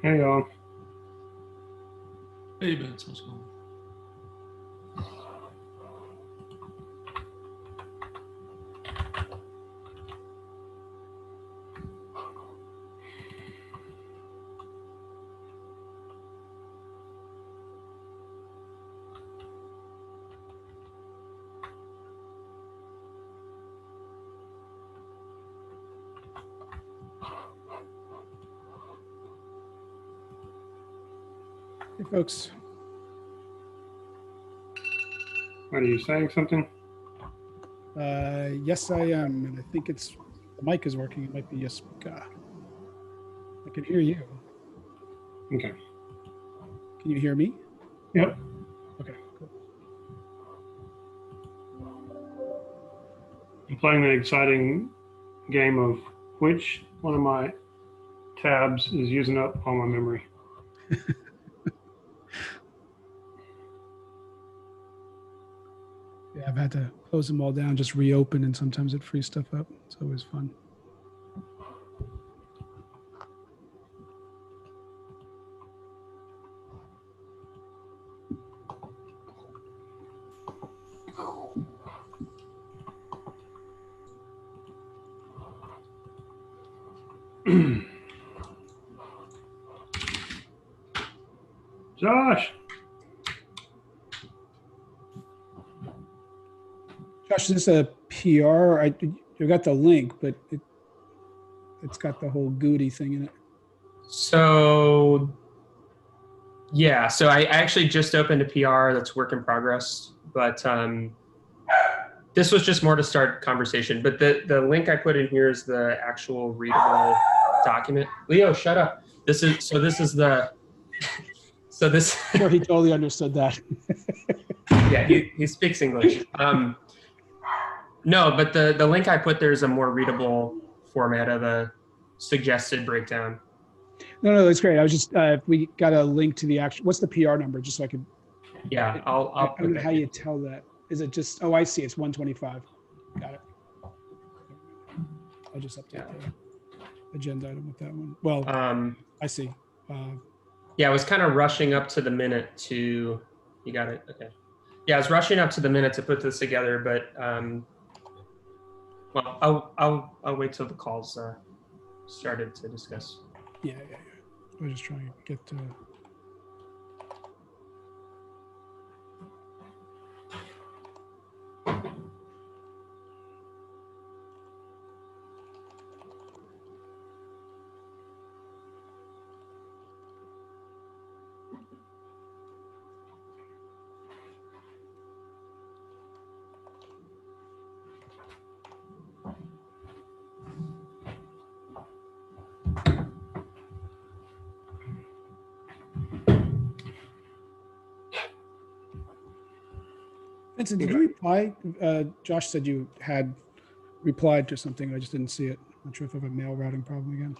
Hey y'all. Hey Vince, what's going on? Hey, folks. What are you saying something? Yes, I am, and I think the mic is working. It might be a speaker. I can hear you. Okay. Can you hear me? Yep. Okay, cool. I'm playing the exciting game of which one of my tabs is using up all my memory. Yeah, I've had to close them all down, just reopen, and sometimes it frees stuff up. It's always fun. Josh! Josh, is this a PR? You got the link, but it's got the whole Goody thing in it. So I actually just opened a PR that's work in progress, but this was just more to start conversation. But the link I put in here is the actual readable document. Leo, shut up. Sure, he totally understood that. Yeah, he speaks English. No, but the link I put there is a more readable format of a suggested breakdown. No, that's great. I was just if we got a link to the actual. What's the PR number, just so I could. Yeah, I I'll don't know put how that you in. tell that. Is it just? Oh, I see. It's 125. Got it. I'll just update the agenda item with that one. Well, I see. Yeah, I was kind of rushing up to the minute to. You got it. Okay. Yeah, I was rushing up to the minute to put this together, but well, I'll wait till the calls started to discuss. Yeah. I was just trying to get to. Vincent, did you reply? Josh said you had replied to something. I just didn't see it. I'm not sure if I have a mail routing problem again.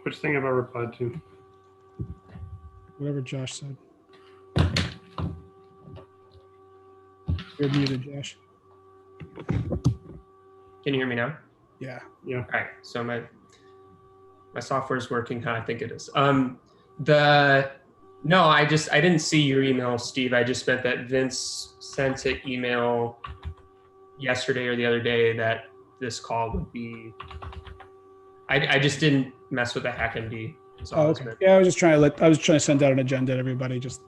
Which thing have I replied to? Whatever Josh said. You're muted, Josh. Can you hear me now? Yeah. Yeah. All right. So my software is working how I think it is. No, I didn't see your email, Steve. I just meant that Vince sent an email yesterday or the other day that this call would be. I just didn't mess with the HackMD. Oh, okay. Yeah, I was trying to send out an agenda to everybody, just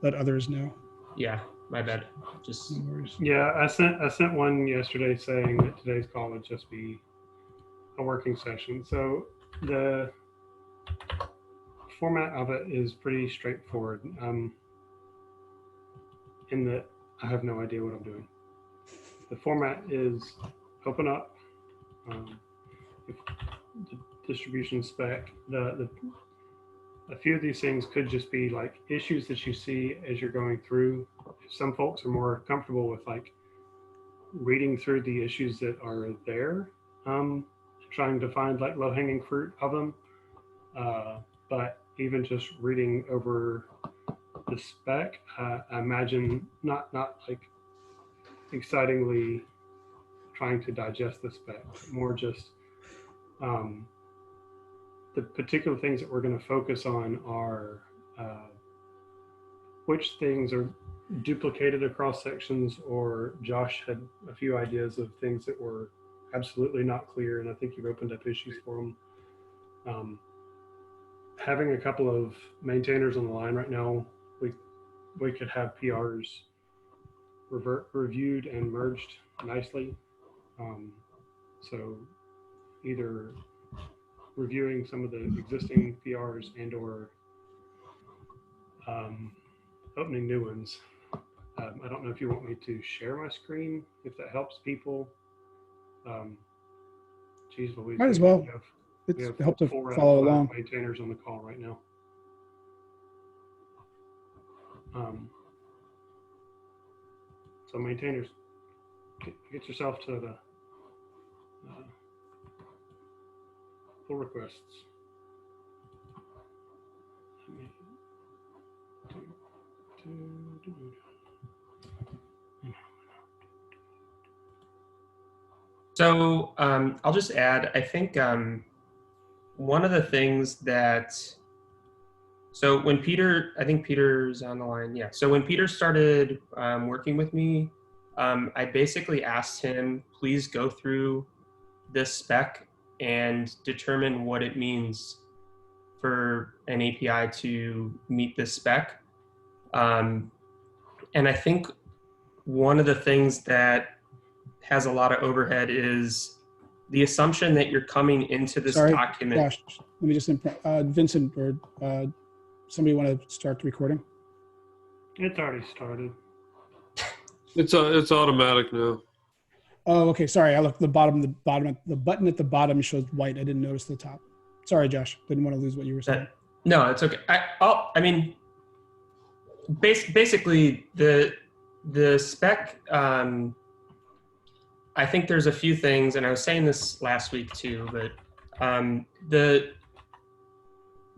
let others know. Yeah, my bad. Just No worries. Yeah, I sent one yesterday saying that today's call would just be a working session. So the format of it is pretty straightforward. In that I have no idea what I'm doing. The format is open up the distribution spec. A few of these things could just be like issues that you see as you're going through. Some folks are more comfortable with like reading through the issues that are there, trying to find like low-hanging fruit of them. But even just reading over the spec, I imagine not like excitingly trying to digest the spec, but more just the particular things that we're going to focus on are which things are duplicated across sections, or Josh had a few ideas of things that were absolutely not clear, and I think you've opened up issues for them. Having a couple of maintainers on the line right now, we could have PRs reviewed and merged nicely. So either reviewing some of the existing PRs and or opening new ones. I don't know if you want me to share my screen, if that helps people. Geez Louise, Might as well. we It's have help to 4 out of follow 5 along. maintainers on the call right now. So maintainers, get yourself to the pull requests. So I'll just add, I think one of the things that, so when Peter, I think Peter's on the line, yeah. So when Peter started working with me, I basically asked him, please go through this spec and determine what it means for an API to meet this spec. And I think one of the things that has a lot of overhead is the assumption that you're coming into this document. Josh, let me just, Vincent or somebody want to start the recording? It's already started. It's automatic now. Oh, okay. Sorry, I looked the bottom. The button at the bottom shows white. I didn't notice the top. Sorry, Josh. Didn't want to lose what you were saying. No, it's okay. I mean, basically the spec. I think there's a few things, and I was saying this last week too, but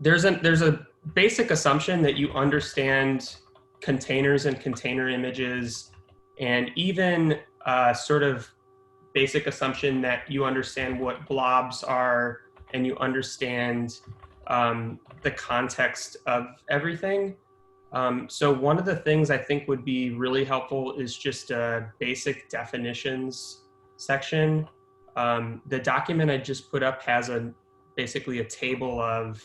there's a basic assumption that you understand containers and container images, and even sort of basic assumption that you understand what blobs are and you understand the context of everything. So one of the things I think would be really helpful is just a basic definitions section. The document I just put up has basically a table of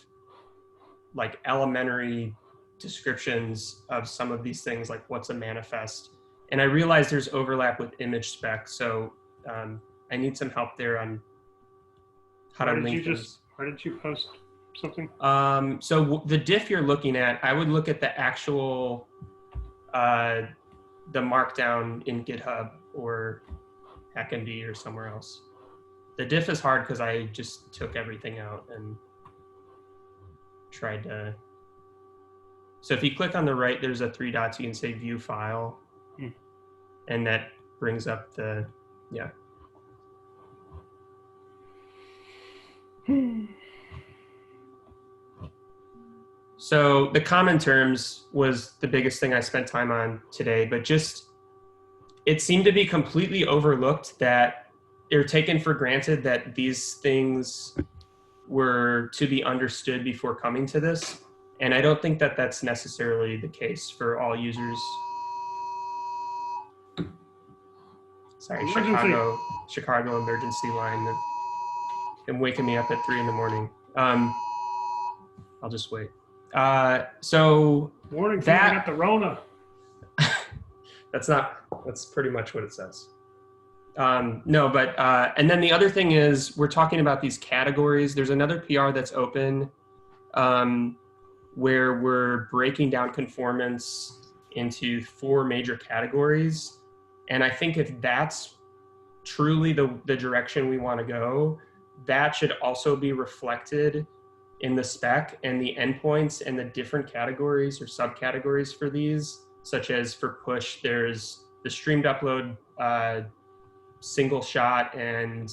like elementary descriptions of some of these things, like what's a manifest. And I realize there's overlap with image spec, so I need some help there on how to link those. Why did you post something? So the diff you're looking at, I would look at the actual, the markdown in GitHub or HackMD or somewhere else. The diff is hard because I just took everything out and tried to. So if you click on the right, there's a 3 dots, you can say view file. And that brings up the, yeah. So the common terms was the biggest thing I spent time on today, but just, it seemed to be completely overlooked that they're taken for granted that these things were to be understood before coming to this. And I don't think that that's necessarily the case for all users. Sorry, Chicago emergency line that been waking me up at 3 in the morning. I'll just wait. So warning, that got the Rona. That's pretty much what it says. No, but, and then the other thing is we're talking about these categories. There's another PR that's open where we're breaking down conformance into 4 major categories. And I think if that's truly the direction we want to go, that should also be reflected in the spec, and the endpoints and the different categories or subcategories for these, such as for push, there's the streamed upload, single shot and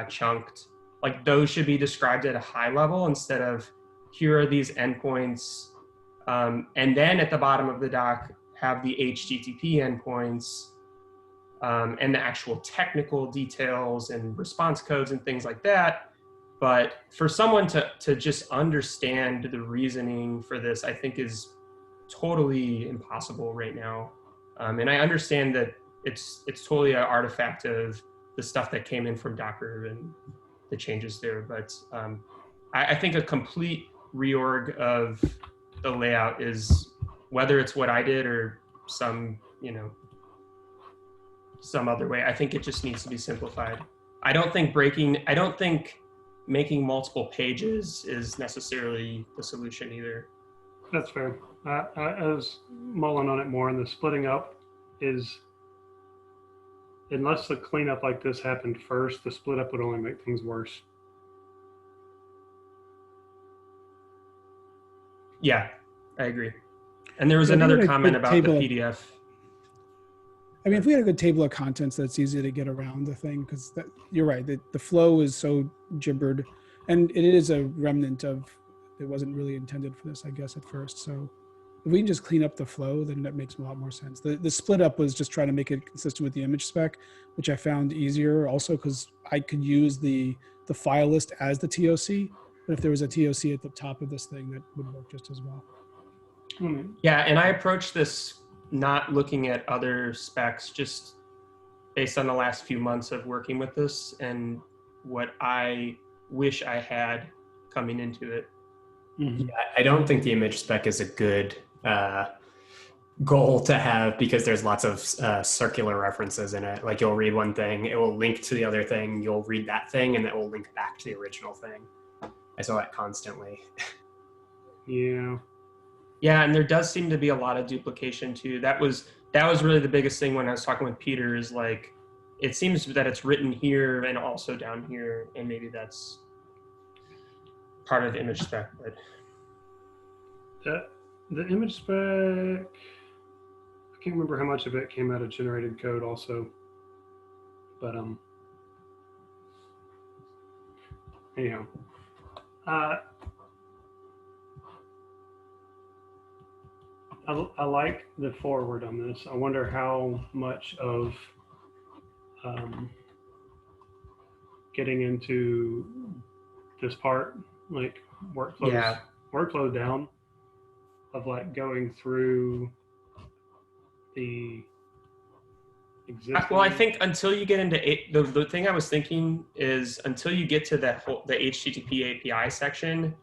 chunked. Like those should be described at a high level instead of here are these endpoints. And then at the bottom of the doc, have the HTTP endpoints and the actual technical details and response codes and things like that. But for someone to just understand the reasoning for this, I think is totally impossible right now. And I understand that it's totally an artifact of the stuff that came in from Docker and the changes there. But I think a complete reorg of the layout is, whether it's what I did or some other way, I think it just needs to be simplified. I don't think making multiple pages is necessarily the solution either. That's fair. I was mulling on it more, and the splitting up is, unless the cleanup like this happened first, the split up would only make things worse. Yeah, I agree. And there was Yeah, another a comment good about the table of- PDF. I mean, if we had a good table of contents, that's easy to get around the thing, because you're right. The flow is so gibbered, and it is a remnant of, it wasn't really intended for this, I guess, at first. So if we can just clean up the flow, then that makes a lot more sense. The split up was just trying to make it consistent with the image spec, which I found easier also because I could use the file list as the TOC. But if there was a TOC at the top of this thing, that would work just as well. Yeah, and I approached this not looking at other specs, just based on the last few months of working with this and what I wish I had coming into it. Mm-hmm. Yeah, I don't think the image spec is a good goal to have, because there's lots of circular references in it. Like, you'll read one thing, it will link to the other thing, you'll read that thing, and it will link back to the original thing. I saw that constantly. Yeah. Yeah, and there does seem to be a lot of duplication too. That was really the biggest thing when I was talking with Peter, is like, it seems that it's written here and also down here, and maybe that's part of the image spec. But the image spec, I can't remember how much of it came out of generated code also, but anyhow, I like the forward on this. I wonder how much of getting into this part, like workflow down, of like going through the existing. well, I think until you get into the thing I was thinking is, until you get to the HTTP API section,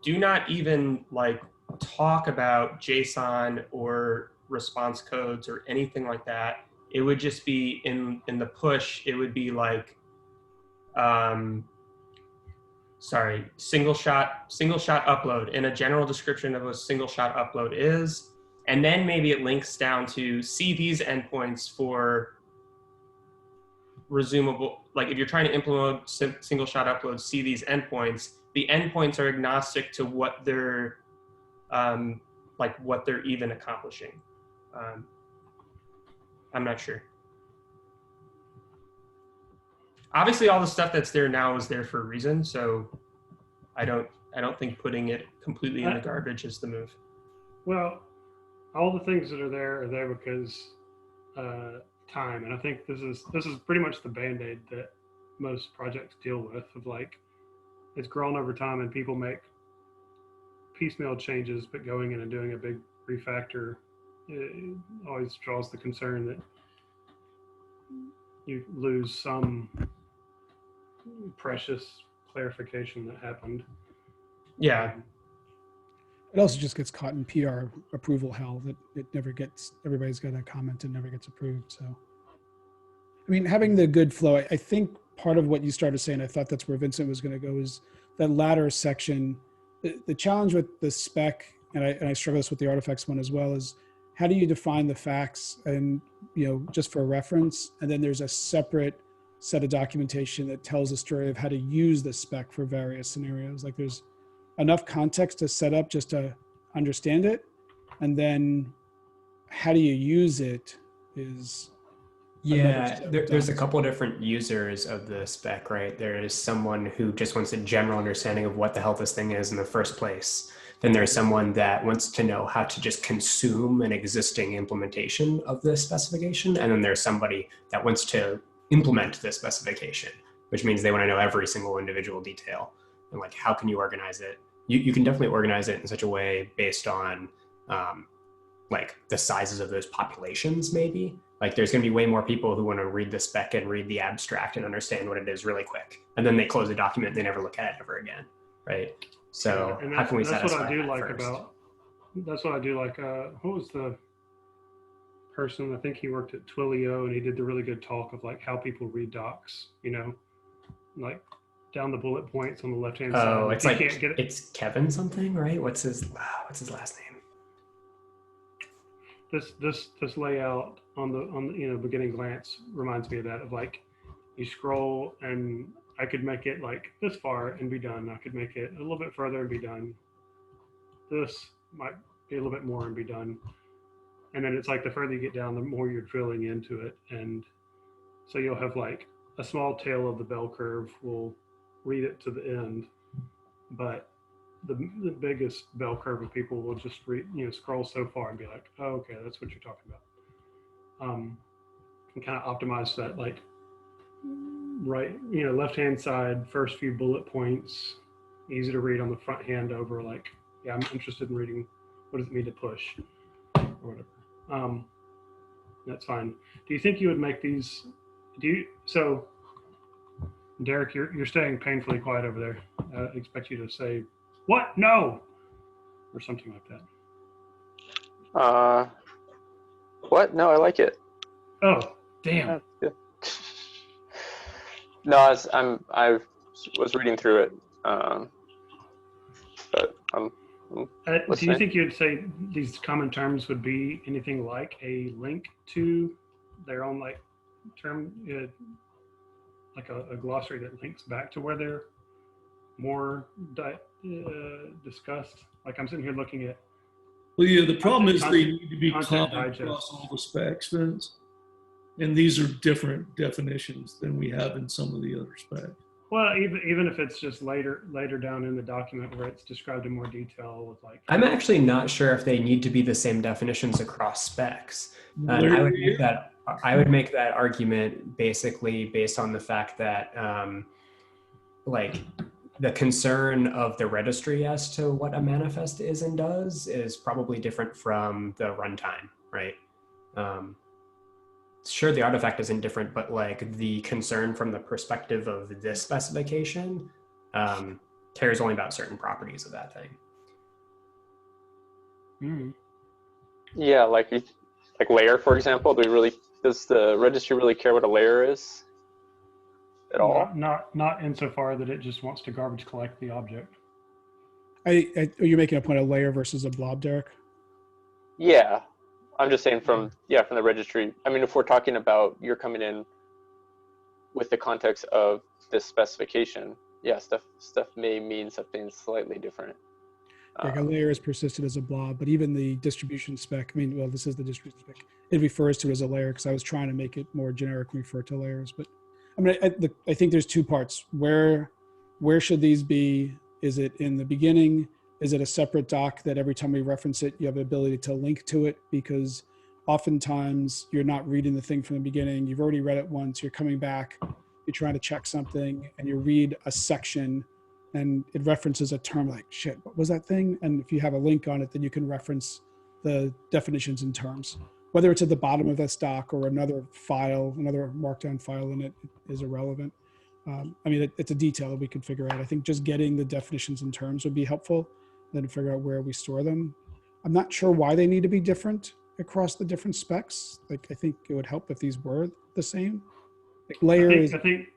do not even like talk about JSON or response codes or anything like that. It would just be in the push. It would be like, single shot upload, and a general description of what single shot upload is. And then maybe it links down to see these endpoints for resumable. Like, if you're trying to implement single shot upload, see these endpoints. The endpoints are agnostic to what they're what they're even accomplishing. I'm not sure. Obviously, all the stuff that's there now is there for a reason. So I don't think putting it completely in the garbage is the move. Well, all the things that are there because time, and I think this is pretty much the Band-Aid that most projects deal with. Of like, it's grown over time, and people make piecemeal changes, but going in and doing a big refactor, it always draws the concern that you lose some precious clarification that happened. Yeah. It also just gets caught in PR approval hell, that it never gets, everybody's got a comment and never gets approved. So, I mean, having the good flow, I think part of what you started saying, I thought that's where Vincent was going to go, is that latter section. The challenge with the spec, and I struggle this with the artifacts one as well, is how do you define the facts, and just for reference, and then there's a separate set of documentation that tells a story of how to use the spec for various scenarios. Like, there's enough context to set up just to understand it, and then how do you use it is. Yeah, there's a couple of different users of the spec, right? There is someone who just wants a general understanding of what the hell this thing is in the first place. Then there's someone that wants to know how to just consume an existing implementation of the specification. And then there's somebody that wants to implement the specification. which means they want to know every single individual detail. And like, how can you organize it? You can definitely organize it in such a way based on like the sizes of those populations, maybe. Like there's going to be way more people who want to read the spec and read the abstract and understand what it is really quick. And then they close the document and they never look at it ever again, right? So and how can we that's what satisfy I do that like first? that's what I do like. What was the person? I think he worked at Twilio, and he did the really good talk of like how people read docs, you know, like down the bullet points on the left-hand side. Oh, it's like, can't get it. it's Kevin something, right? What's his last name? This layout on the you know, beginning glance reminds me of that, of like you scroll and I could make it like this far and be done. I could make it a little bit further and be done. This might be a little bit more and be done. And then it's like the further you get down, the more you're drilling into it. And so you'll have like a small tail of the bell curve will read it to the end, but the biggest bell curve of people will just read, you know, scroll so far and be like, oh, okay, that's what you're talking about. And kind of optimize that, like right, you know, left-hand side, first few bullet points, easy to read on the front hand over like, yeah, I'm interested in reading, what does it mean to push or whatever. That's fine. Do you think you would make these, so Derek, you're staying painfully quiet over there. I expect you to say, what? No, or something like that. What? No, I like it. Oh, damn. Yeah. No, I was reading through it, but Do you think you'd say these common terms would be anything like a link to their own like term, like a glossary that links back to where they're more discussed? Like I'm sitting here looking at. Well, yeah, the problem is they need to be Content common digest. across all the specs, Vince. And these are different definitions than we have in some of the other specs. Well, even if it's just later down in the document where it's described in more detail with like. I'm actually not sure if they need to be the same definitions across specs. And I would make that argument basically based on the fact that like the concern of the registry as to what a manifest is and does is probably different from the runtime, right? Sure, the artifact isn't different, but like the concern from the perspective of this specification cares only about certain properties of that thing. Yeah, like layer, for example. Does the registry really care what a layer is at all? Not insofar that it just wants to garbage collect the object. Are you making a point of layer versus a blob, Derek? Yeah, I'm just saying from the registry. I mean, if we're talking about you're coming in with the context of this specification, yeah, stuff may mean something slightly different. Like a layer is persisted as a blob, but even the distribution spec, I mean, well, this is the distribution spec. It refers to it as a layer because I was trying to make it more generic, refer to layers. But I mean, I think there's two parts. Where should these be? Is it in the beginning? Is it a separate doc that every time we reference it, you have the ability to link to it? Because oftentimes you're not reading the thing from the beginning. You've already read it once. You're coming back. You're trying to check something and you read a section and it references a term like, shit, what was that thing? And if you have a link on it, then you can reference the definitions and terms. Whether it's at the bottom of this doc or another file, another markdown file in it is irrelevant. I mean, it's a detail that we could figure out. I think just getting the definitions and terms would be helpful, then figure out where we store them. I'm not sure why they need to be different across the different specs. Like, I think it would help if these were the same. Like layer I think,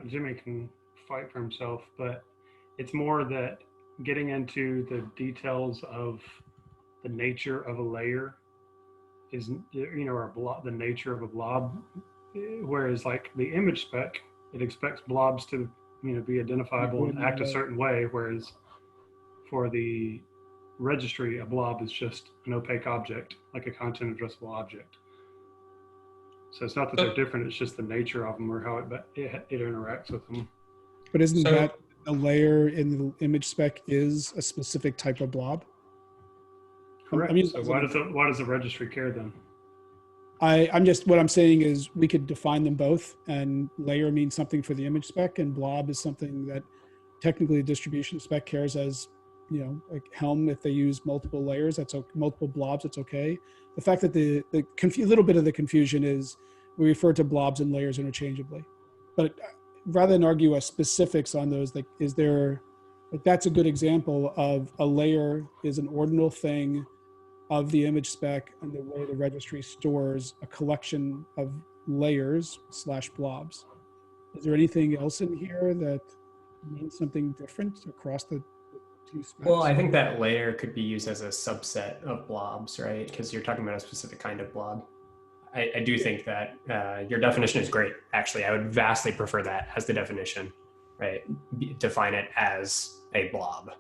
Jimmy can fight for himself, but it's more that getting into the details of the nature of a layer is, or a blob, the nature of a blob, whereas like the image spec, it expects blobs to, be identifiable and act a certain way, whereas for the registry, a blob is just an opaque object, like a content addressable object. So it's not that they're different, it's just the nature of them or how it interacts with them. But isn't that a layer in the image spec is a specific type of blob? Correct. So why does the registry care then? what I'm saying is we could define them both, and layer means something for the image spec, and blob is something that technically the distribution spec cares as, like Helm, if they use multiple layers, that's okay, multiple blobs, it's okay. The fact that the little bit of the confusion is we refer to blobs and layers interchangeably. But rather than argue a specifics on those, like, is there, like, that's a good example of a layer is an ordinal thing of the image spec and the way the registry stores a collection of layers / blobs. Is there anything else in here that means something different across the two specs? Well, I think that layer could be used as a subset of blobs, right? Because you're talking about a specific kind of blob. I do think that your definition is great. Actually, I would vastly prefer that as the definition, right? Define it as a blob,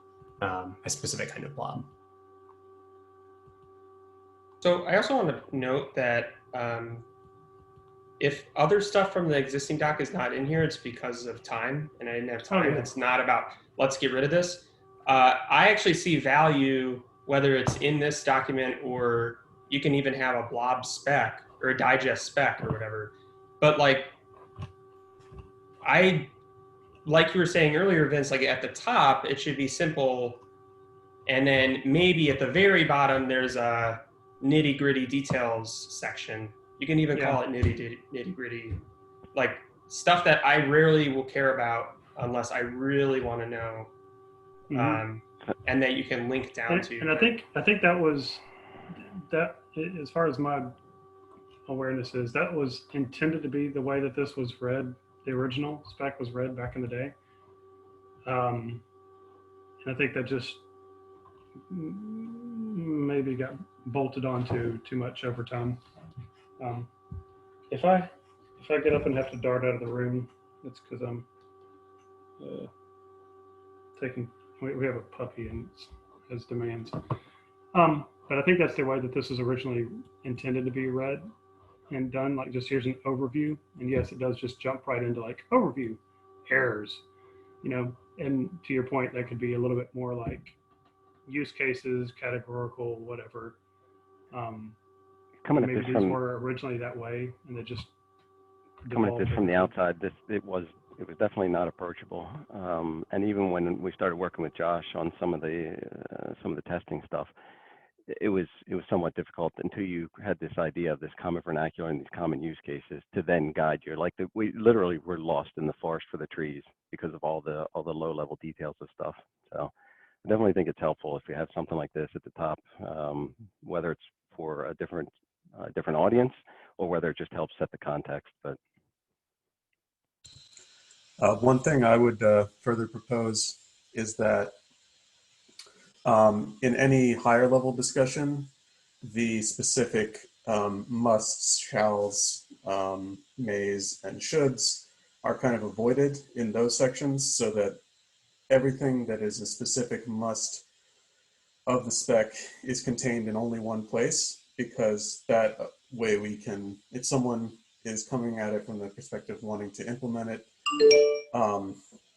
a specific kind of blob. So I also want to note that if other stuff from the existing doc is not in here, it's because of time, and I didn't have time. Oh, yeah. It's not about, let's get rid of this. I actually see value, whether it's in this document or you can even have a blob spec or a digest spec or whatever. But like you were saying earlier, Vince, like at the top, it should be simple. And then maybe at the very bottom, there's a nitty gritty details section. You can even call it nitty gritty, like stuff that I rarely will care about unless I really want to know. And that you can link down to. And I think that was, that as far as my awareness is, that was intended to be the way that this was read, the original spec was read back in the day. And I think that just maybe got bolted onto too much over time. If I get up and have to dart out of the room, it's because I'm we have a puppy and it has demands. But I think that's the way that this was originally intended to be read and done. Like, just here's an overview, and yes, it does just jump right into like overview, errors, and to your point, that could be a little bit more like use cases, categorical, whatever. Coming at maybe this these from were originally that way, and they just coming at this devolved from the into- outside, it was definitely not approachable. And even when we started working with Josh on some of the testing stuff, it was somewhat difficult until you had this idea of this common vernacular and these common use cases to then guide you. Like, we literally were lost in the forest for the trees because of all the low level details of stuff. So I definitely think it's helpful if you have something like this at the top, whether it's for a different audience or whether it just helps set the context. But one thing I would further propose is that in any higher level discussion, the specific musts, shalls, mays, and shoulds are kind of avoided in those sections, so that everything that is a specific must of the spec is contained in only one place, because that way we can, if someone is coming at it from the perspective of wanting to implement it,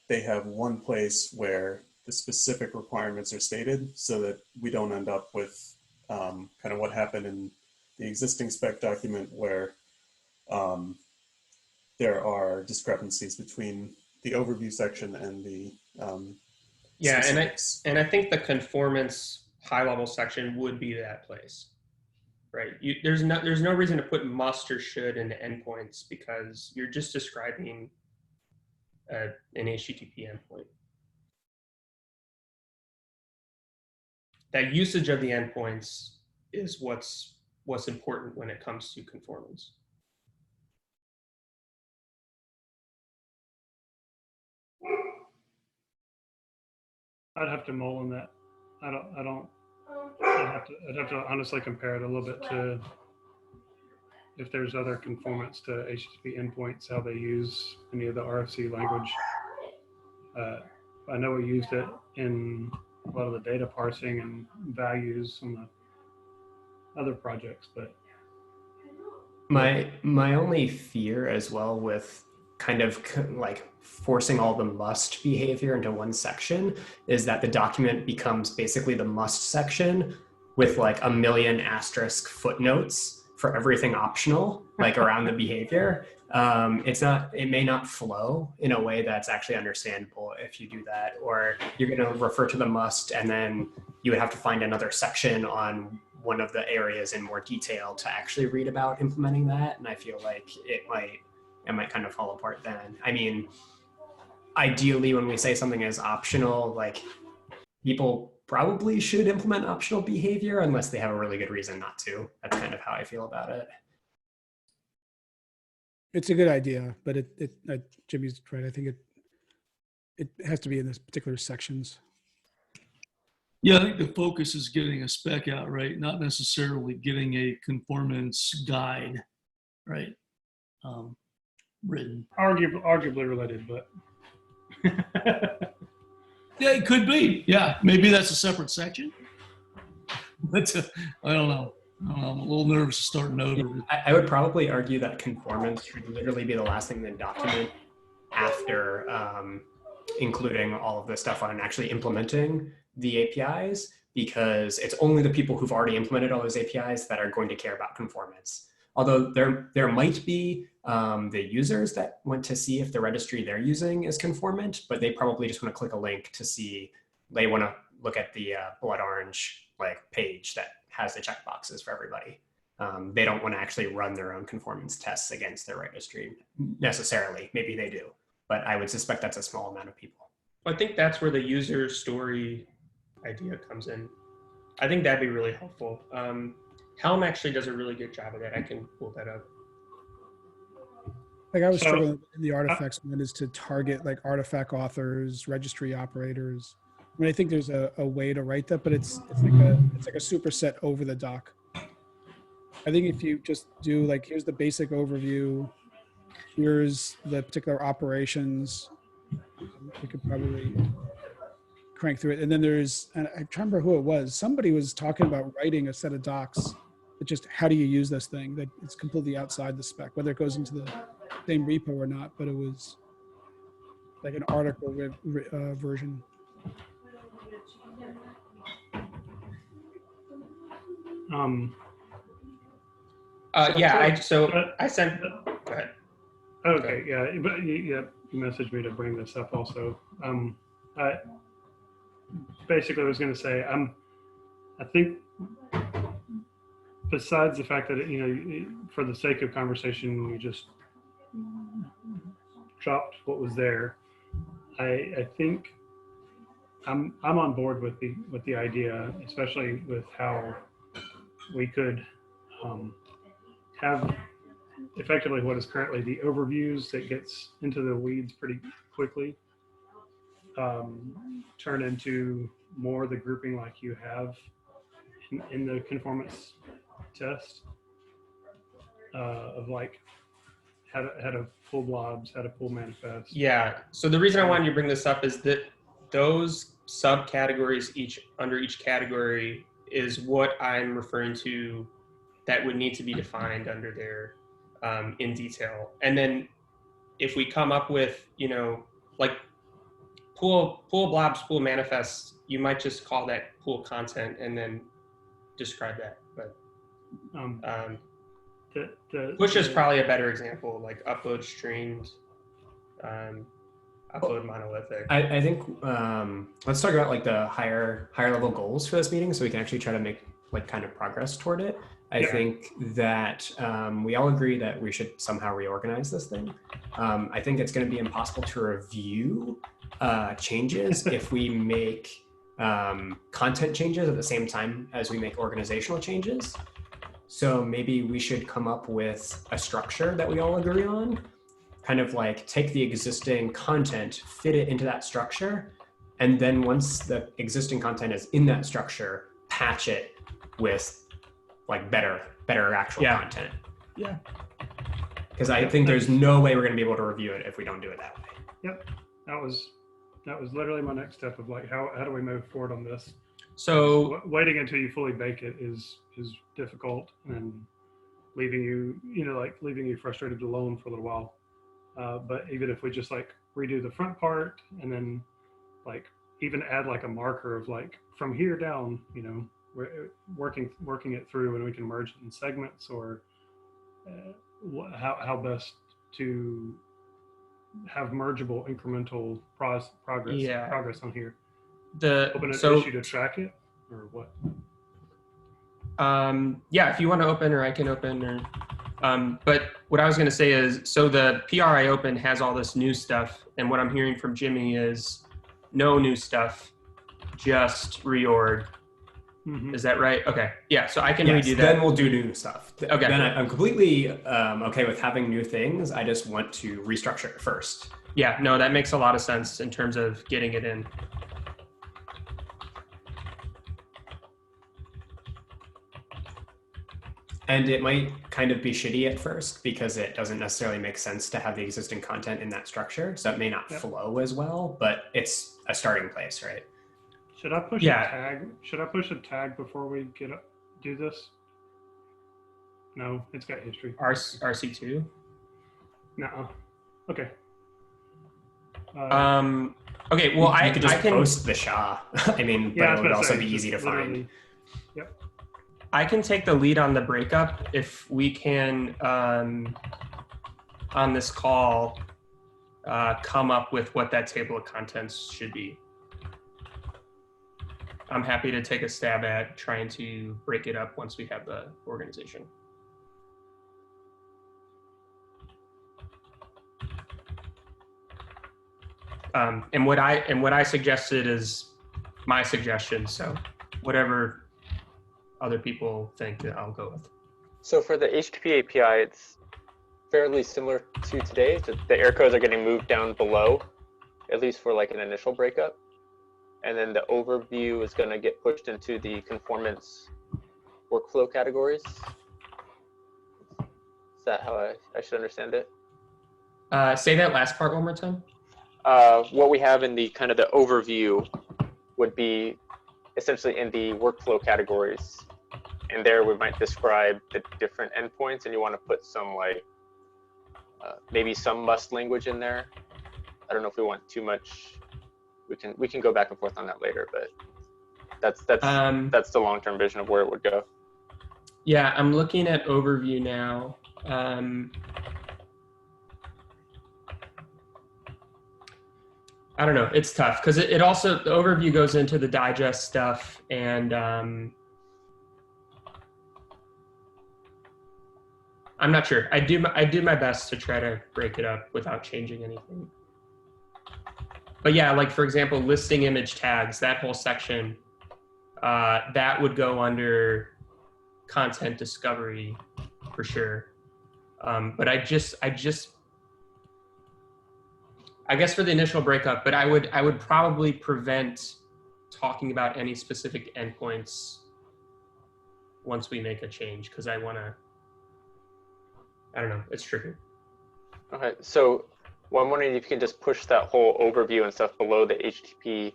they have one place where the specific requirements are stated, so that we don't end up with kind of what happened in the existing spec document, where there are discrepancies between the overview section and the specifics. and I think the conformance high level section would be that place, right? There's no reason to put must or should into endpoints, because you're just describing an HTTP endpoint. That usage of the endpoints is what's important when it comes to conformance. I'd have to mull on that. I'd have to honestly compare it a little bit to if there's other conformance to HTTP endpoints, how they use any of the RFC language. I know we used it in a lot of the data parsing and values on the other projects, but My only fear as well with kind of like forcing all the must behavior into one section is that the document becomes basically the must section with like a million asterisk footnotes for everything optional, like around the behavior, it may not flow in a way that's actually understandable if you do that, or you're going to refer to the must, and then you would have to find another section on one of the areas in more detail to actually read about implementing that. And I feel like it might kind of fall apart then. I mean, ideally, when we say something is optional, like people probably should implement optional behavior unless they have a really good reason not to. That's kind of how I feel about it. It's a good idea, but Jimmy's right. I think it has to be in this particular sections. Yeah, I think the focus is getting a spec out, right? Not necessarily getting a conformance guide, right? Written. Arguably related, but Yeah, it could be. Yeah, maybe that's a separate section. But I don't know. I'm a little nervous to start over. I would probably argue that conformance should literally be the last thing in the document after including all of the stuff on actually implementing the APIs, because it's only the people who've already implemented all those APIs that are going to care about conformance. Although there might be the users that want to see if the registry they're using is conformant, but they probably just want to click a link to see, they want to look at the blood orange page that has the checkboxes for everybody. They don't want to actually run their own conformance tests against their registry necessarily. Maybe they do, but I would suspect that's a small amount of people. I think that's where the user story idea comes in. I think that'd be really helpful. Helm actually does a really good job of that. I can pull that up. Like I was struggling in the artifacts one is to target like artifact authors, registry operators. I mean, I think there's a way to write that, but it's like a superset over the doc. I think if you just do like, here's the basic overview, here's the particular operations, you could probably crank through it. And then there's, and I can't remember who it was. Somebody was talking about writing a set of docs, but just how do you use this thing that it's completely outside the spec, whether it goes into the same repo or not, but it was like an article version. I sent. Go ahead. Okay, yeah, but you messaged me to bring this up also. Basically, I was going to say, I think besides the fact that for the sake of conversation, we just dropped what was there. I think I'm on board with the idea, especially with how we could have effectively what is currently the overviews that gets into the weeds pretty quickly, turn into more the grouping like you have in the conformance test of like how to pull blobs, how to pull manifest. Yeah. So the reason I wanted you to bring this up is that those subcategories under each category is what I'm referring to that would need to be defined under there in detail. And then if we come up with, like pool blobs, pool manifests, you might just call that pool content and then describe that. But push is probably a better example, like upload streams, upload monolithic. I think let's talk about like the higher level goals for this meeting, so we can actually try to make like kind of progress toward it. I think that we all agree that we should somehow reorganize this thing. I think it's going to be impossible to review changes if we make content changes at the same time as we make organizational changes. So maybe we should come up with a structure that we all agree on, kind of like take the existing content, fit it into that structure, and then once the existing content is in that structure, patch it with like better actual content. Yeah. Because I think there's no way we're going to be able to review it if we don't do it that way. Yep. That was literally my next step of like, how do we move forward on this? So waiting until you fully bake it is difficult, and leaving you frustrated alone for a little while. But even if we just like redo the front part and then like even add like a marker of like from here down, we're working it through, and we can merge it in segments or how best to have mergeable incremental progress on here. Open an issue to track it, or what? Yeah, if you want to open, or I can open, or but what I was going to say is, so the PR I open has all this new stuff, and what I'm hearing from Jimmy is no new stuff, just reorg. Is that right? Okay. Yeah. So I can redo that. Then we'll do new stuff. Okay. Then I'm completely okay with having new things. I just want to restructure it first. Yeah. No, that makes a lot of sense in terms of getting it in. And it might kind of be shitty at first because it doesn't necessarily make sense to have the existing content in that structure. So it may not flow as well, but it's a starting place, right? Should I push a tag? Should I push a tag before we do this? No, it's got history. RC2? No. Okay. Okay. Well, I could just post the SHA. I mean, but it would also be easy to find. Yep. I can take the lead on the breakup if we can, on this call, come up with what that table of contents should be. I'm happy to take a stab at trying to break it up once we have the organization. And what I suggested is my suggestion. So whatever other people think, I'll go with. So for the HTTP API, it's fairly similar to today. The error codes are getting moved down below, at least for like an initial breakup. And then the overview is going to get pushed into the conformance workflow categories. Is that how I should understand it? Say that last part one more time. What we have in the kind of the overview would be essentially in the workflow categories. And there we might describe the different endpoints, and you want to put some like, maybe some must language in there. I don't know if we want too much. We can go back and forth on that later, but that's the long-term vision of where it would go. Yeah, I'm looking at overview now. I don't know, it's tough because it also, the overview goes into the digest stuff, and I'm not sure. I do my best to try to break it up without changing anything. But yeah, like for example, listing image tags, that whole section, that would go under content discovery for sure. But I guess for the initial breakup, but I would probably prevent talking about any specific endpoints once we make a change, because I don't know, it's tricky. Okay, so I'm wondering if you can just push that whole overview and stuff below the HTTP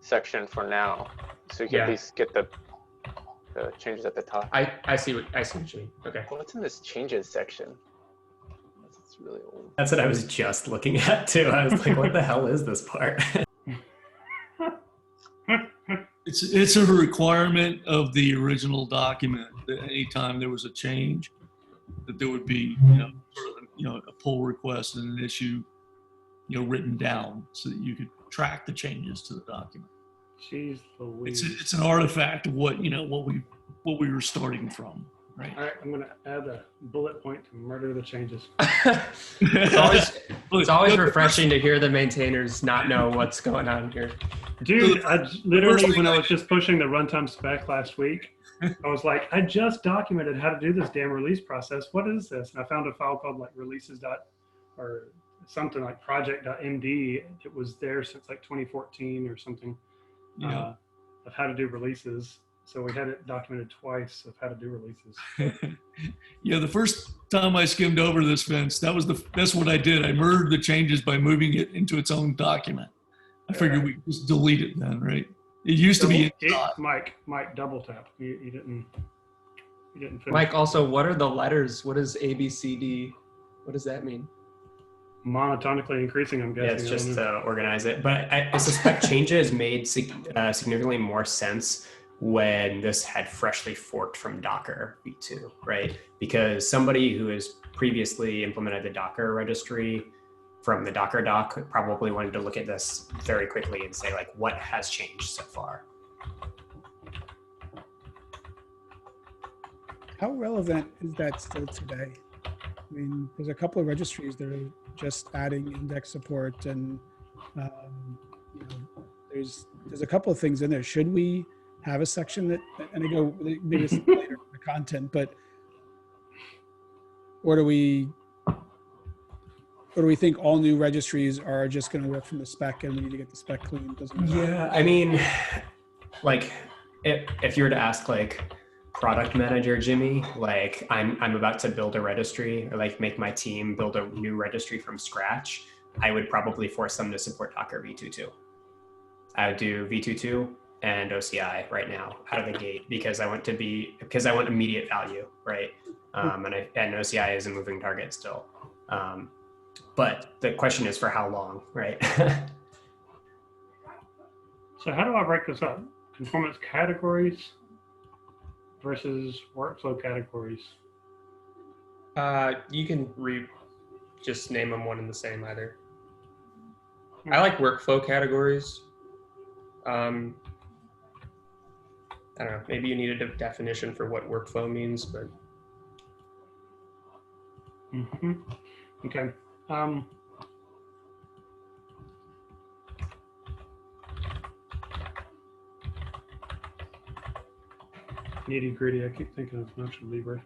section for now, so you can at least get the changes at the top. I see what you mean. Okay. What's in this changes section? It's really old. That's what I was just looking at too. I was like, what the hell is this part? It's a requirement of the original document that anytime there was a change, that there would be a pull request and an issue written down so that you could track the changes to the document. Jeez Louise. It's an artifact of what we were starting from, right? All right, I'm gonna add a bullet point to murder the changes. It's always refreshing to hear the maintainers not know what's going on here. Dude, I literally, when I was just pushing the runtime spec last week, I was like, I just documented how to do this damn release process. What is this? And I found a file called like releases or something like project.md. It was there since like 2014 or something, of how to do releases. So we had it documented twice of how to do releases. Yeah, the first time I skimmed over this, Vince, that's what I did. I murdered the changes by moving it into its own document. I figured we could just delete it then, right? It used to be. Mike, double tap. You didn't finish. Mike, also, what are the letters? What is ABCD? What does that mean? Monotonically increasing, I'm guessing. Yeah, it's just to organize it. But I suspect changes made significantly more sense when this had freshly forked from Docker v2, right? Because somebody who has previously implemented the Docker registry from the Docker doc probably wanted to look at this very quickly and say, like, what has changed so far? How relevant is that still today? I mean, there's a couple of registries that are just adding index support, and you know, there's a couple of things in there. Should we have a section that, and I go maybe it's later in the content, but or do we think all new registries are just going to work from the spec and we need to get the spec clean? Doesn't matter. Yeah, I mean, like, if you were to ask like product manager Jimmy, like I'm about to build a registry, or like make my team build a new registry from scratch, I would probably force them to support Docker v2.2. I would do v2.2 and OCI right now out of the gate because I want immediate value, right? And OCI is a moving target still. But the question is for how long, right? So how do I break this up? Conformance categories versus workflow categories. You can just name them one and the same either. I like workflow categories. I don't know, maybe you needed a definition for what workflow means, but. Okay. Nitty gritty, I keep thinking of Nacho Libre.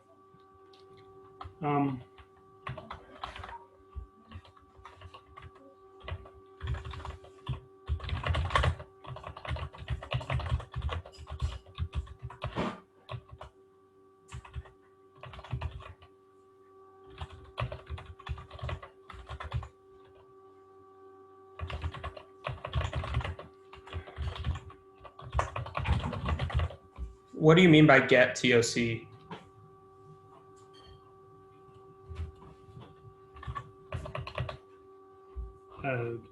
What do you mean by get TOC?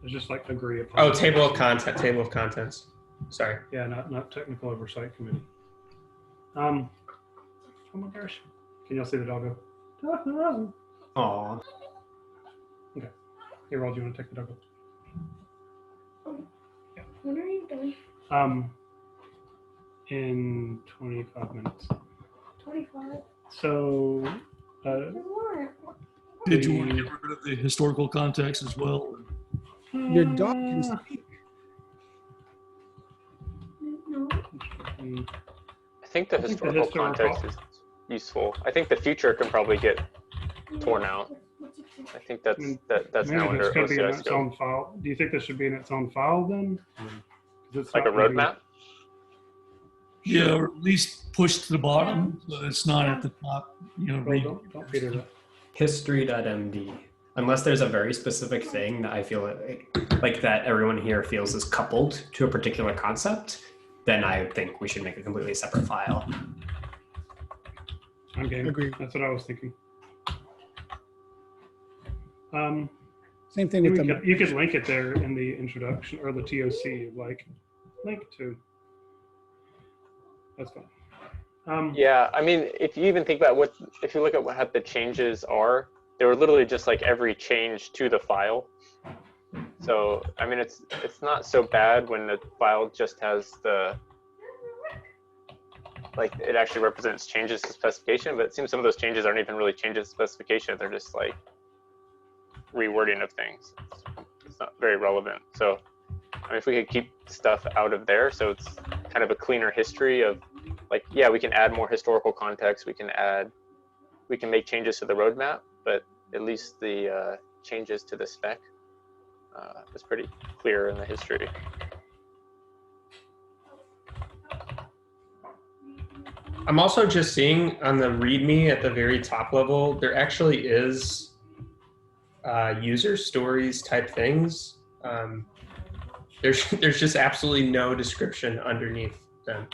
It's just like agree upon. Oh, table of contents. Sorry. Yeah, not technical oversight committee. Oh my gosh. Can y'all see the doggo? Aw. Okay. Hey, Roll, do you want to take the doggo? Yeah. When are you done? In 25 minutes. 25. So, Did you want to get rid of the historical context as well? Your dog can speak. No. I think the historical context is useful. I think the future can probably get torn out. I think that's now under it's going to be in OCI its scope. own file. Do you think this should be in its own file then? It's Like a not really- roadmap? Yeah, or at least push to the bottom so it's not at the top. You know, Well, don't feed it up. History.md. Unless there's a very specific thing that I feel like that everyone here feels is coupled to a particular concept, then I think we should make a completely separate file. I'm game. Agreed. That's what I was thinking. Same thing with the. You could link it there in the introduction or the TOC, like link to. That's fine. Yeah, I mean, if you even think about if you look at what the changes are, they were literally just like every change to the file. So, I mean, it's not so bad when the file just has like it actually represents changes to specification, but it seems some of those changes aren't even really changes to specification. They're just like rewording of things. It's not very relevant. So, I mean, if we could keep stuff out of there, so it's kind of a cleaner history of like, yeah, we can add more historical context. We can make changes to the roadmap, but at least the changes to the spec is pretty clear in the history. I'm also just seeing on the README at the very top level, there actually is user stories type things. There's just absolutely no description underneath them.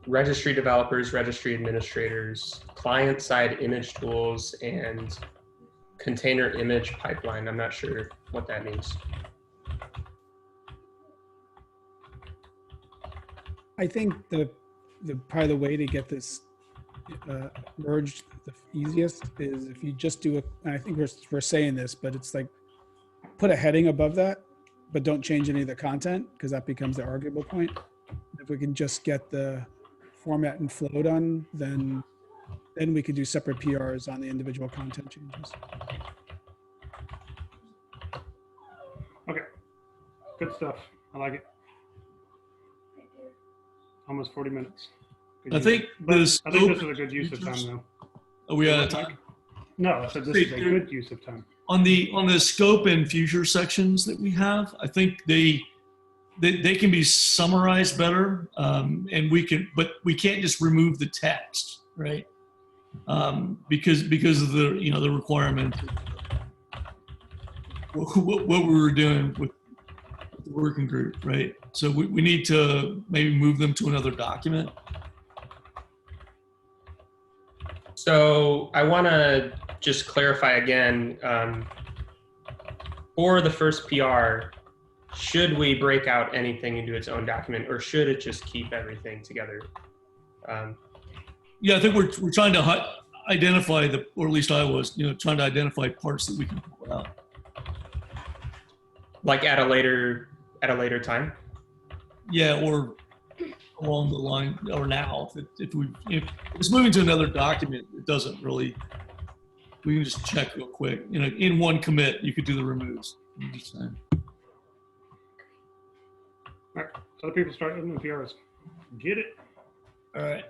Registry developers, registry administrators, client-side image tools, and container image pipeline. I'm not sure what that means. I think the probably the way to get this merged the easiest is if you just do and I think we're saying this, but it's like put a heading above that, but don't change any of the content because that becomes the arguable point. If we can just get the format and flow done, then we could do separate PRs on the individual content changes. Okay, good stuff. I like it. Almost 40 minutes. Good I use. think But the I think this scope is a good use of time, though. Are we out of time? No, I said this is a good use of time. On the scope and future sections that we have, I think they can be summarized better, and but we can't just remove the text, right? Because of the the requirement, what we were doing with the working group, right? So we need to maybe move them to another document. So I want to just clarify again, for the first PR, should we break out anything into its own document, or should it just keep everything together? Yeah, I think we're trying to identify or at least I was, trying to identify parts that we can pull out. Like at a later time? Yeah, or along the line, or now. If it's moving to another document, it doesn't really. We can just check real quick. In one commit, you could do the removes. I'm just saying. All right, so the people start in the PRs. Get it? All right.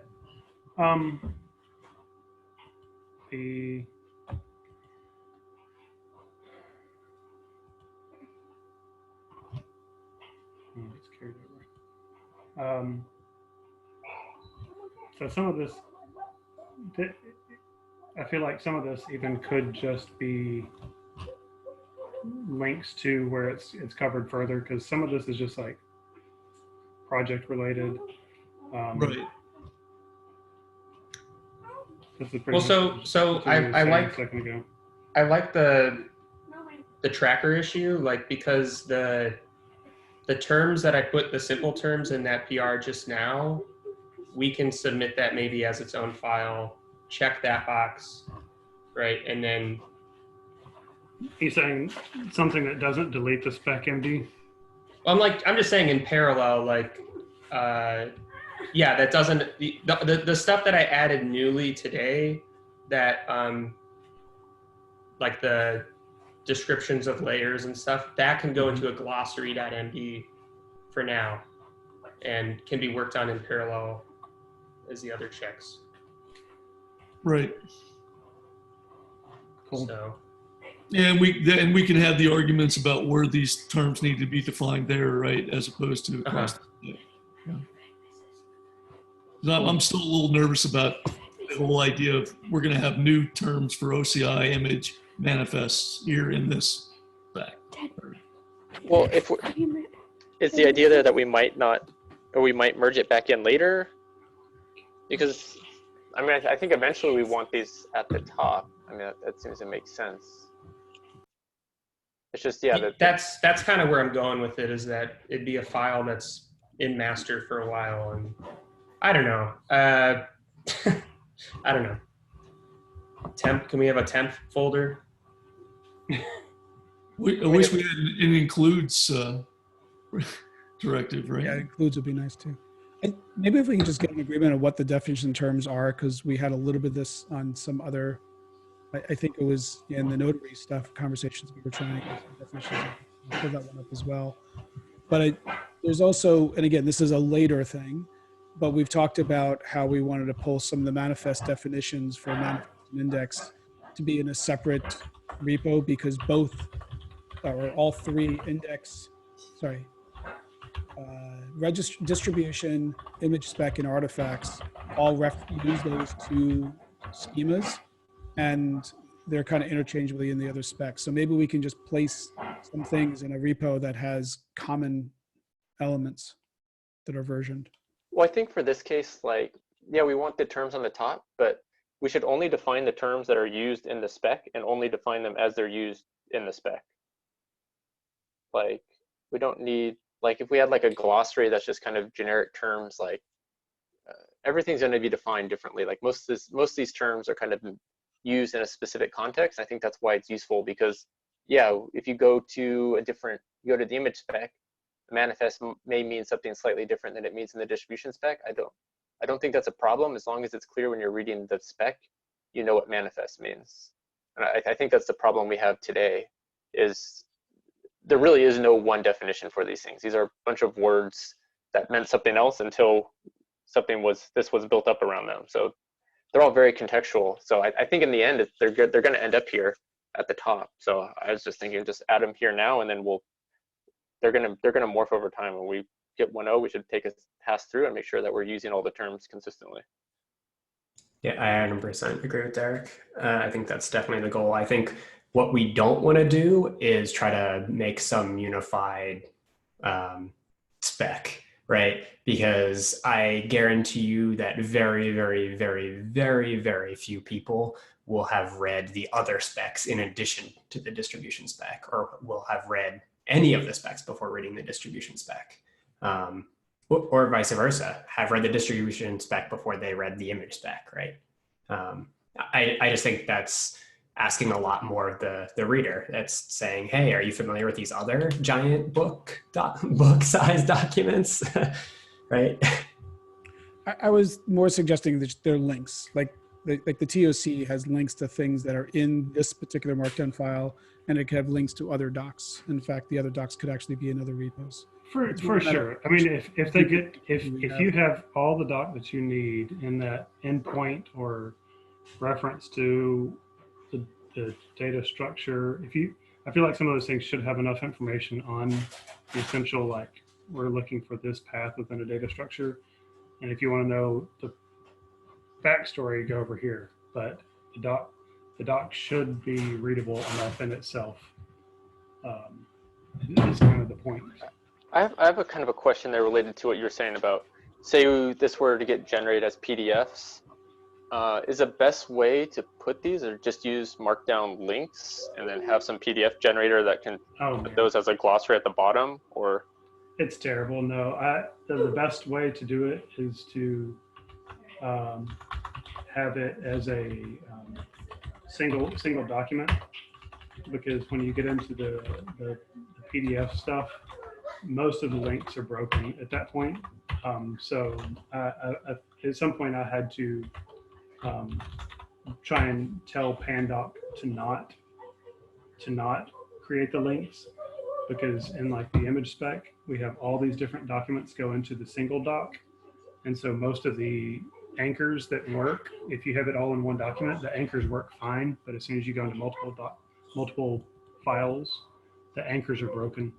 The it's carried over. So some of this, I feel like some of this even could just be links to where it's covered further, because some of this is just like project related. Right. This is pretty Well, so I like a second ago. I like the tracker issue, like, because the terms that I put, the simple terms in that PR just now, we can submit that maybe as its own file, check that box, right? And then He's saying something that doesn't delete the spec MD. I'm just saying in parallel, like, yeah, that doesn't, the stuff that I added newly today, that like the descriptions of layers and stuff, that can go into a glossary.md for now and can be worked on in parallel as the other checks. Right. Cool. So, Yeah, and we can have the arguments about where these terms need to be defined there, right, as opposed to across the state. Yeah. 'Cause I'm still a little nervous about the whole idea of we're going to have new terms for OCI image manifests here in this spec. Well, is the idea there that we might not, or we might merge it back in later? Because, I mean, I think eventually we want these at the top. I mean, that seems to make sense. It's just, yeah. That's kind of where I'm going with it, is that it'd be a file that's in master for a while, and I don't know. I don't know. Temp? Can we have a temp folder? I wish we had an includes directive, right? Yeah, includes would be nice too. Maybe if we can just get an agreement on what the definition terms are, because we had a little bit of this on some other, I think it was in the notary stuff conversations we were trying to get some definitions. I'll pull that one up as well. But there's also, and again, this is a later thing, but we've talked about how we wanted to pull some of the manifest definitions for manifest and index to be in a separate repo, because both, or all three index, sorry, distribution, image spec, and artifacts all use those two schemas, and they're kind of interchangeably in the other specs. So maybe we can just place some things in a repo that has common elements that are versioned. Well, I think for this case, like, yeah, we want the terms on the top, but we should only define the terms that are used in the spec and only define them as they're used in the spec. Like, we don't need like if we had like a glossary that's just kind of generic terms, like everything's going to be defined differently. Like most of these terms are kind of used in a specific context. I think that's why it's useful, because yeah, if you go to the image spec, the manifest may mean something slightly different than it means in the distribution spec. I don't think that's a problem, as long as it's clear when you're reading the spec, you know what manifest means. And I think that's the problem we have today, is there really is no one definition for these things. These are a bunch of words that meant something else until this was built up around them. So they're all very contextual. So I think in the end, they're going to end up here at the top. So I was just thinking, just add them here now, and then they're going to morph over time. When we get 1.0, we should take a pass through and make sure that we're using all the terms consistently. Yeah, I 100% agree with Derek. I think that's definitely the goal. I think what we don't want to do is try to make some unified spec, right? Because I guarantee you that very, very, very, very, very few people will have read the other specs in addition to the distribution spec, or will have read any of the specs before reading the distribution spec. Or vice versa, have read the distribution spec before they read the image spec, right? I just think that's asking a lot more of the reader. That's saying, hey, are you familiar with these other giant book size documents, right? I was more suggesting that they're links, like the TOC has links to things that are in this particular Markdown file, and it could have links to other docs. In fact, the other docs could actually be in other repos. For sure. I mean, if you have all the doc that you need in that endpoint or reference to the data structure, I feel like some of those things should have enough information on the essential, like we're looking for this path within a data structure. And if you want to know the backstory, go over here. But the doc should be readable enough in itself. Is kind of the point. I have a kind of a question there related to what you were saying about, say this were to get generated as PDFs. Is the best way to put these, or just use Markdown links and then have some PDF generator that can put those as a glossary at the bottom? Or it's terrible. No, the best way to do it is to have it as a single document, because when you get into the PDF stuff, most of the links are broken at that point. So at some point I had to try and tell Pandoc to not create the links, because in like the image spec, we have all these different documents go into the single doc. And so most of the anchors that work, if you have it all in one document, the anchors work fine. But as soon as you go into multiple files, the anchors are broken.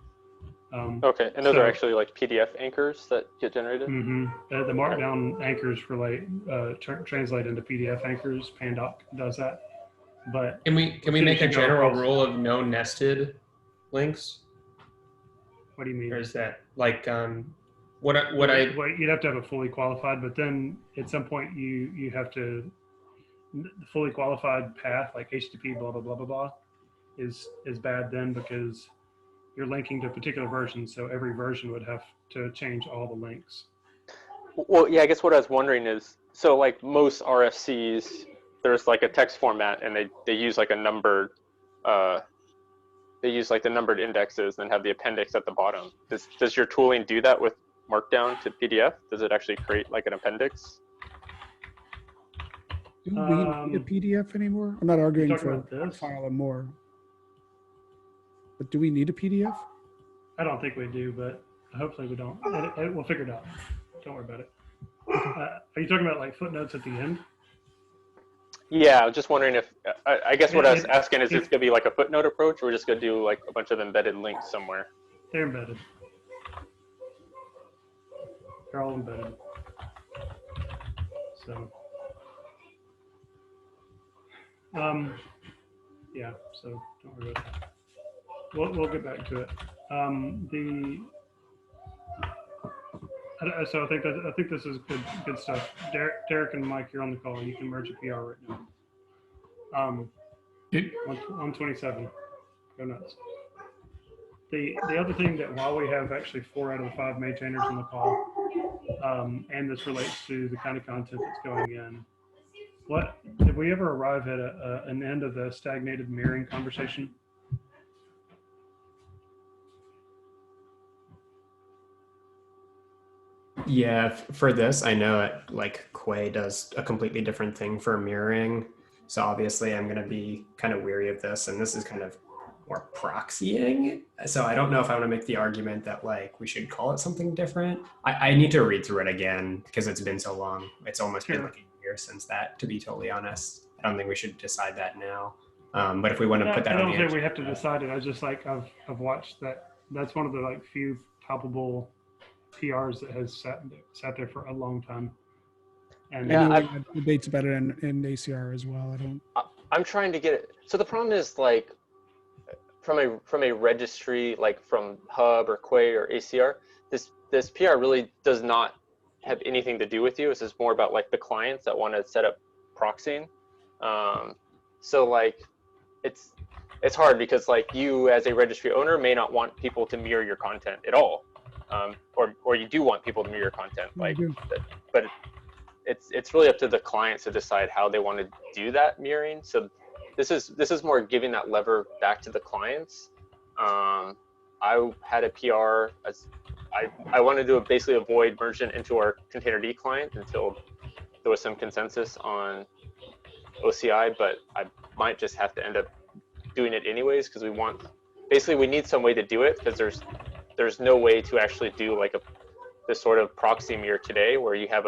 Okay, and those are actually like PDF anchors that get generated? Mm-hmm. The Markdown anchors translate into PDF anchors. Pandoc does that. But can we make a general rule of no nested links? What do you mean? Or is that like you'd have to have it fully qualified, but then at some point you have to, the fully qualified path, like HTTP blah blah blah blah blah, is bad then, because you're linking to a particular version, so every version would have to change all the links. Well, yeah, I guess what I was wondering is, so like most RFCs, there's like a text format, and they use like a numbered, they use like the numbered indexes and have the appendix at the bottom. Does your tooling do that with Markdown to PDF? Does it actually create like an appendix? Do we need a PDF anymore? I'm not arguing for one file or more. But do we need a PDF? I don't think we do, but hopefully we don't. We'll figure it out. Don't worry about it. Are you talking about like footnotes at the end? Yeah, I was just wondering if, I guess what I was asking is, it's going to be like a footnote approach, or we're just going to do like a bunch of embedded links somewhere? They're embedded. They're all embedded. So, yeah, so don't worry about that. We'll get back to it. So I think this is good stuff. Derek and Mike, you're on the call. You can merge a PR right now. On 27. Go nuts. The other thing that while we have actually 4 out of the 5 maintainers in the call, and this relates to the kind of content that's going in, what did we ever arrive at an end of the stagnated mirroring conversation? Yeah, for this, I know it, like Quay does a completely different thing for mirroring. So obviously I'm going to be kind of weary of this, and this is kind of more proxying. So I don't know if I want to make the argument that like we should call it something different. I need to read through it again because it's been so long. It's almost been like a year since that, to be totally honest. I don't think we should decide that now. But if we want to put that I on don't the think we have to decide it. I just like I've watched that. That's one of the like few palpable PRs that has sat there for a long time. And Yeah, we had debates about it in ACR as well. I'm trying to get it. So the problem is like from a registry, like from Hub or Quay or ACR, this PR really does not have anything to do with you. This is more about like the clients that want to set up proxying. So like it's hard because like you as a registry owner may not want people to mirror your content at all. Or you do want people to mirror your content, like, but it's really up to the clients to decide how they want to do that mirroring. So this is more giving that lever back to the clients. I had a PR as I wanted to basically avoid merging into our Containerd client until there was some consensus on OCI, but I might just have to end up doing it anyways because we need some way to do it because there's no way to actually do like this sort of proxy mirror today where you have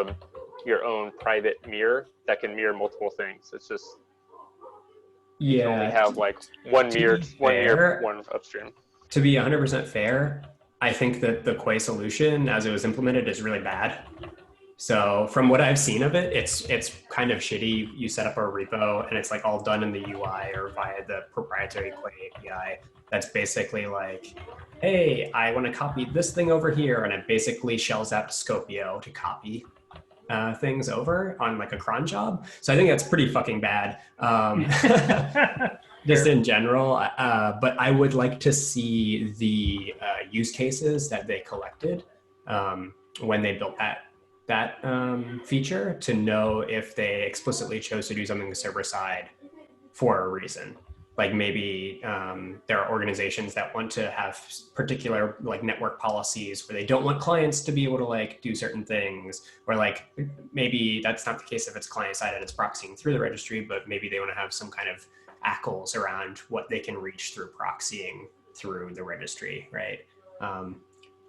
your own private mirror that can mirror multiple things. It's just you can only have like one mirror, one upstream. To be 100% fair, I think that the Quay solution as it was implemented is really bad. So from what I've seen of it, it's kind of shitty. You set up a repo and it's like all done in the UI or via the proprietary Quay API. That's basically like, hey, I want to copy this thing over here, and it basically shells out to Scopio to copy things over on like a cron job. So I think that's pretty fucking bad, just in general. But I would like to see the use cases that they collected when they built that feature to know if they explicitly chose to do something server side for a reason. Like maybe there are organizations that want to have particular like network policies where they don't want clients to be able to like do certain things, or like maybe that's not the case if it's client side and it's proxying through the registry, but maybe they want to have some kind of ACLs around what they can reach through proxying through the registry, right?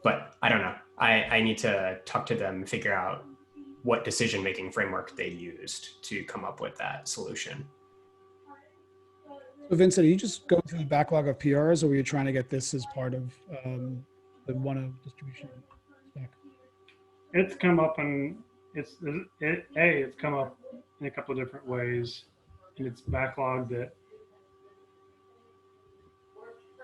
But I don't know. I need to talk to them and figure out what decision-making framework they used to come up with that solution. So Vincent, are you just going through the backlog of PRs, or were you trying to get this as part of the one of distribution spec? it's come up and it's come up in a couple of different ways, and it's backlogged that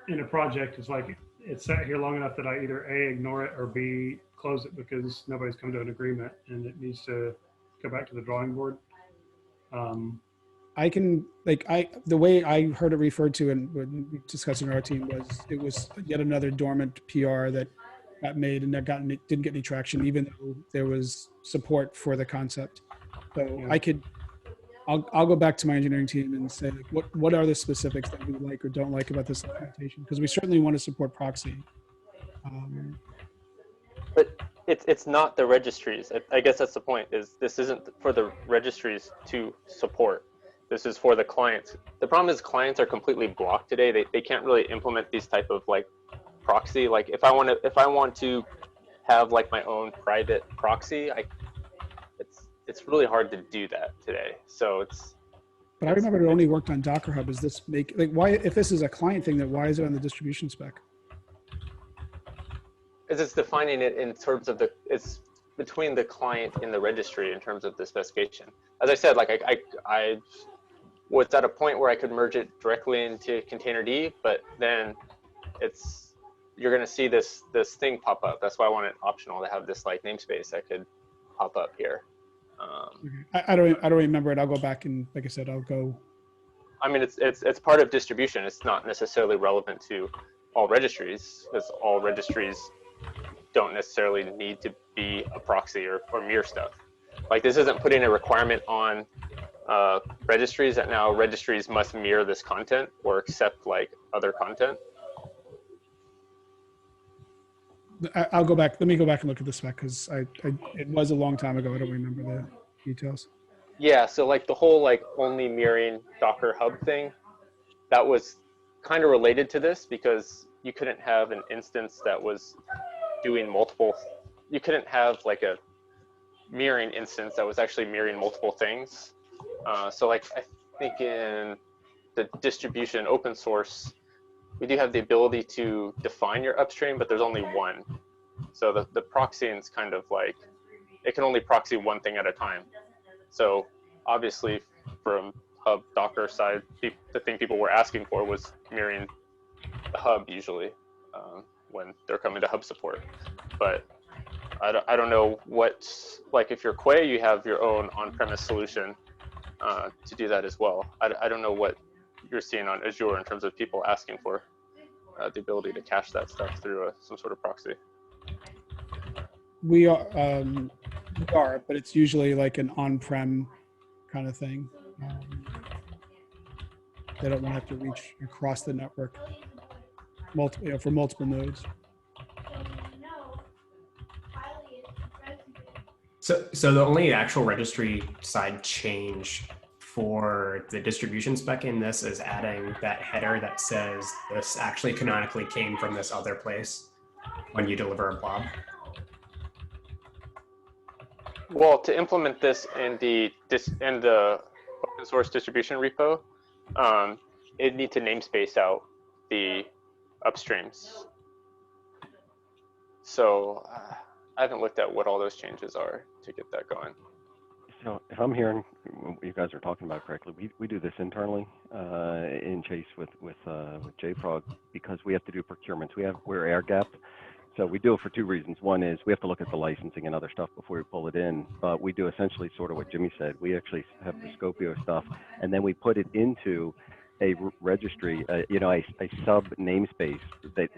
in a project is like it's sat here long enough that I either A, ignore it, or B, close it because nobody's come to an agreement and it needs to go back to the drawing board. I can the way I heard it referred to and when we discussed in our team was it was yet another dormant PR that got made and that didn't get any traction, even though there was support for the concept. So yeah. I'll go back to my engineering team and say like, what are the specifics that we like or don't like about this implementation? Because we certainly want to support proxy. But it's not the registries. I guess that's the point. Is this isn't for the registries to support. This is for the clients. The problem is clients are completely blocked today. They can't really implement these type of like proxy. Like if I want to have like my own private proxy, it's really hard to do that today. So it's. But I remember it only worked on Docker Hub. Is this why, if this is a client thing, then why is it on the distribution spec? Is it's defining it in terms of it's between the client and the registry in terms of the specification. As I said, like I was at a point where I could merge it directly into Containerd, but then you're going to see this thing pop up. That's why I want it optional to have this like namespace that could pop up here. I don't remember it. I'll go back and like I said, I'll go. I mean, it's part of distribution. It's not necessarily relevant to all registries, because all registries don't necessarily need to be a proxy or mirror stuff. Like this isn't putting a requirement on registries that now registries must mirror this content or accept like other content. I'll go back. Let me go back and look at the spec because it was a long time ago. I don't remember the details. Yeah, so like the whole like only mirroring Docker Hub thing, that was kind of related to this because you couldn't have an instance that was doing multiple, you couldn't have like a mirroring instance that was actually mirroring multiple things. So like I think in the distribution open source, we do have the ability to define your upstream, but there's only one. So the proxying is kind of like, it can only proxy one thing at a time. So obviously from Hub Docker side, the thing people were asking for was mirroring the Hub usually when they're coming to Hub support. But I don't know what, like if you're Quay, you have your own on-premise solution to do that as well. I don't know what you're seeing on Azure in terms of people asking for the ability to cache that stuff through some sort of proxy. We are, but it's usually like an on-prem kind of thing. They don't want to have to reach across the network, for multiple nodes. So the only actual registry side change for the distribution spec in this is adding that header that says this actually canonically came from this other place when you deliver a blob. Well, to implement this in the open source distribution repo, it need to namespace out the upstreams. So I haven't looked at what all those changes are to get that going. So if I'm hearing what you guys are talking about correctly, we do this internally in Chase with JFrog because we have to do procurements. We're air gapped. So we do it for two reasons. One is we have to look at the licensing and other stuff before we pull it in, but we do essentially sort of what Jimmy said. We actually have the Scopio stuff, and then we put it into a registry, a sub namespace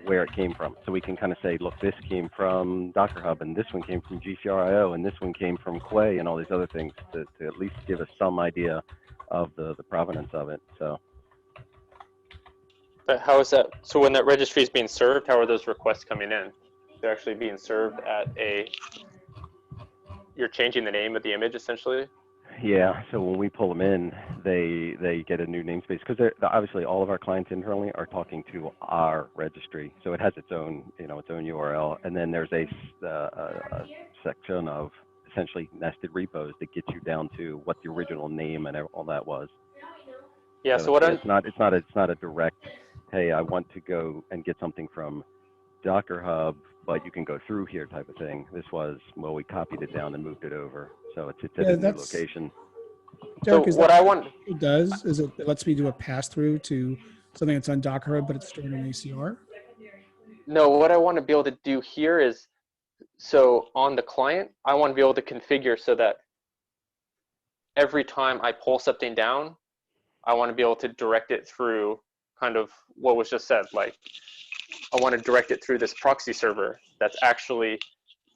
where it came from. So we can kind of say, look, this came from Docker Hub, and this one came from GCRIO, and this one came from Quay, and all these other things to at least give us some idea of the provenance of it. So. But how is that? So when that registry is being served, how are those requests coming in? They're actually being served at you're changing the name of the image essentially? Yeah, so when we pull them in, they get a new namespace because obviously all of our clients internally are talking to our registry, so it has its own URL, and then there's a section of essentially nested repos that gets you down to what the original name and all that was. Yeah, so it's not a direct, hey, I want to go and get something from Docker Hub, but you can go through here type of thing. This was, well, we copied it down and moved it over. So it's at a new location. Derek, so what I want it does is it lets me do a pass through to something that's on Docker Hub, but it's stored in ACR. No, what I want to be able to do here is, so on the client, I want to be able to configure so that every time I pull something down, I want to be able to direct it through kind of what was just said, like I want to direct it through this proxy server that's actually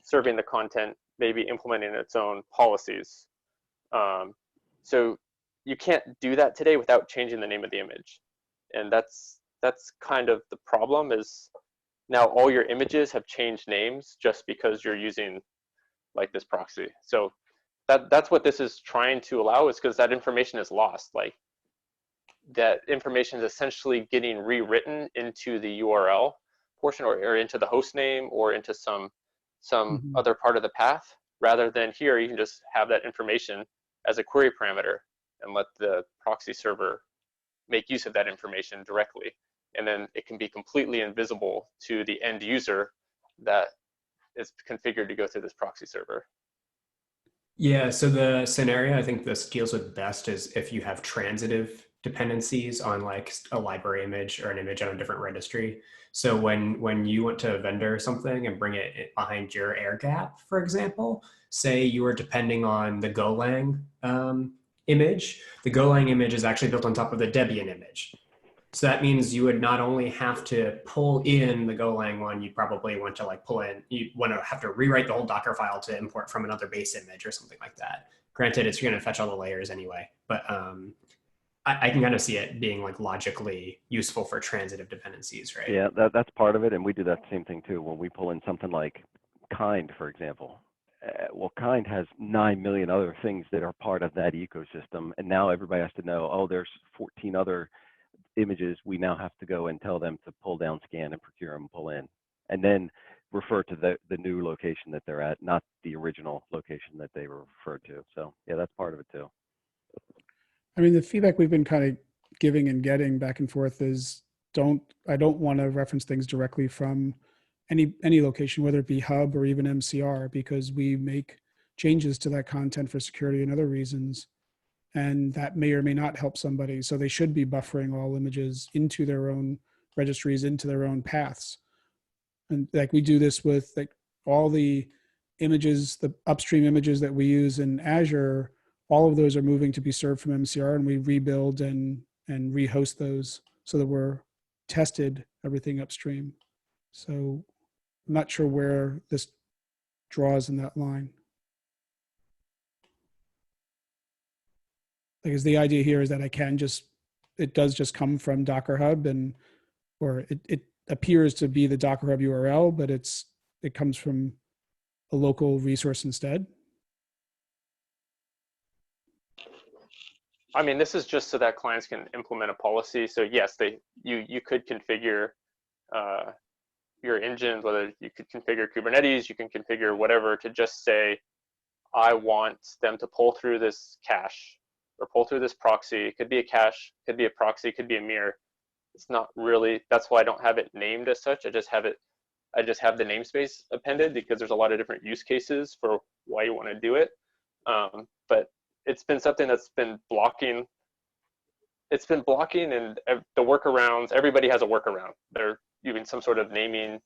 serving the content, maybe implementing its own policies. So you can't do that today without changing the name of the image. And that's kind of the problem is now all your images have changed names just because you're using like this proxy. So that's what this is trying to allow is because that information is lost. Like that information is essentially getting rewritten into the URL portion or into the host name or into some other part of the path, rather than here you can just have that information as a query parameter and let the proxy server make use of that information directly. And then it can be completely invisible to the end user that is configured to go through this proxy server. Yeah, so the scenario I think this deals with best is if you have transitive dependencies on like a library image or an image on a different registry. So when you want to vendor something and bring it behind your air gap, for example, say you are depending on the Golang image, the Golang image is actually built on top of the Debian image. So that means you would not only have to pull in the Golang one, you'd probably want to like pull in, you want to have to rewrite the whole Docker file to import from another base image or something like that. Granted, it's going to fetch all the layers anyway, but I can kind of see it being like logically useful for transitive dependencies, right? Yeah, that's part of it, and we do that same thing too when we pull in something like kind, for example. Well, kind has 9 million other things that are part of that ecosystem, and now everybody has to know, oh, there's 14 other images. We now have to go and tell them to pull down, scan, and procure them, pull in, and then refer to the new location that they're at, not the original location that they were referred to. So yeah, that's part of it too. I mean, the feedback we've been kind of giving and getting back and forth is I don't want to reference things directly from any location, whether it be hub or even MCR, because we make changes to that content for security and other reasons. And that may or may not help somebody. So they should be buffering all images into their own registries, into their own paths. And like we do this with like all the images, the upstream images that we use in Azure, all of those are moving to be served from MCR, and we rebuild and rehost those so that we're tested everything upstream. So I'm not sure where this draws in that line. Because the idea here is that it does just come from Docker Hub, or it appears to be the Docker Hub URL, but it comes from a local resource instead. I mean, this is just so that clients can implement a policy. So yes, you could configure your engines, whether you could configure Kubernetes, you can configure whatever to just say, I want them to pull through this cache or pull through this proxy. It could be a cache, could be a proxy, could be a mirror. It's not really, that's why I don't have it named as such. I just have the namespace appended because there's a lot of different use cases for why you want to do it. But it's been something that's been blocking. It's been blocking, and the workarounds, everybody has a workaround. They're using some sort of naming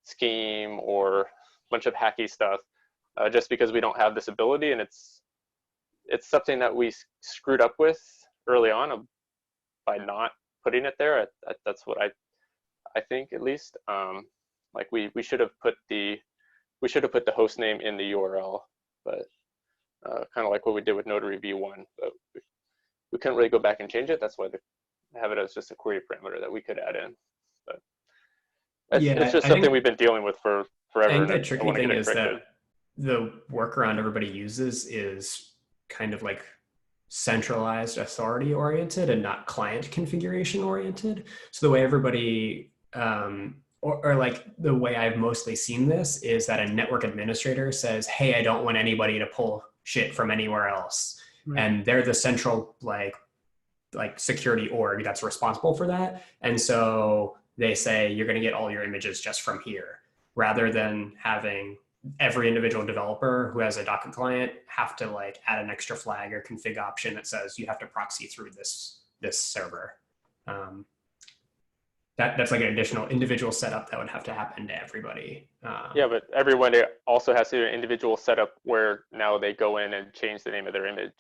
scheme or a bunch of hacky stuff just because we don't have this ability. And it's something that we screwed up with early on by not putting it there. That's what I think, at least. Like we should have put the host name in the URL, but kind of like what we did with Notary v1, but we couldn't really go back and change it. That's why they have it as just a query parameter that we could add in. But it's just something we've been dealing with for forever. I think the tricky thing is that the workaround everybody uses is kind of like centralized authority oriented and not client configuration oriented. So the way everybody, or like the way I've mostly seen this is that a network administrator says, hey, I don't want anybody to pull shit from anywhere else. Right. And they're the central like security org that's responsible for that. And so they say, you're going to get all your images just from here, rather than having every individual developer who has a Docker client have to like add an extra flag or config option that says you have to proxy through this server. That's like an additional individual setup that would have to happen to everybody. Yeah, but everyone also has to do an individual setup where now they go in and change the name of their image.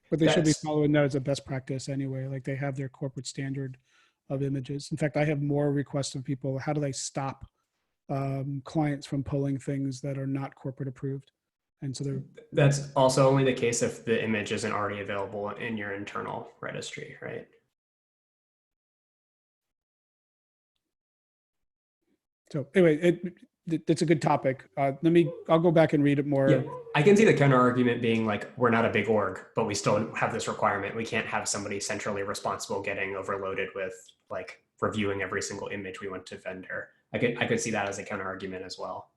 But they should be following that as a best practice anyway. Like they have their corporate standard of images. In fact, I have more requests from people. How do they stop clients from pulling things that are not corporate approved? And so that's also only the case if the image isn't already available in your internal registry, right? So anyway, it's a good topic. I'll go back and read it more. Yeah, I can see the counter argument being like, we're not a big org, but we still have this requirement. We can't have somebody centrally responsible getting overloaded with like reviewing every single image we want to vendor. I could see that as a counter argument as well.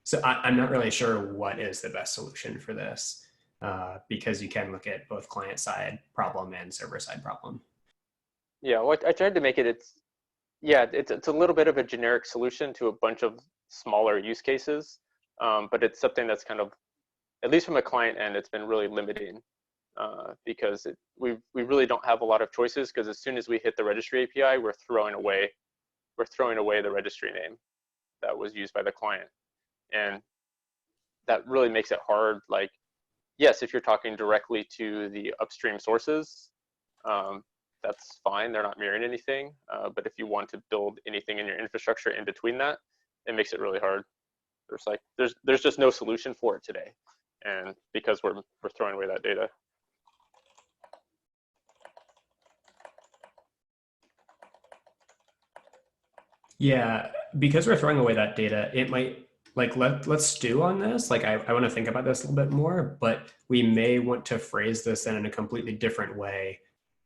So I'm not really sure what is the best solution for this because you can look at both client side problem and server side problem. Yeah, well, I tried to make it, it's a little bit of a generic solution to a bunch of smaller use cases, but it's something that's kind of, at least from a client end, it's been really limiting because we really don't have a lot of choices, because as soon as we hit the registry API, we're throwing away the registry name that was used by the client. And that really makes it hard. Like, yes, if you're talking directly to the upstream sources, that's fine. They're not mirroring anything. But if you want to build anything in your infrastructure in between that, it makes it really hard. There's just no solution for it today, and because we're throwing away that data. Yeah, because we're throwing away that data, it might, like, let's stew on this. Like, I want to think about this a little bit more, but we may want to phrase this in a completely different way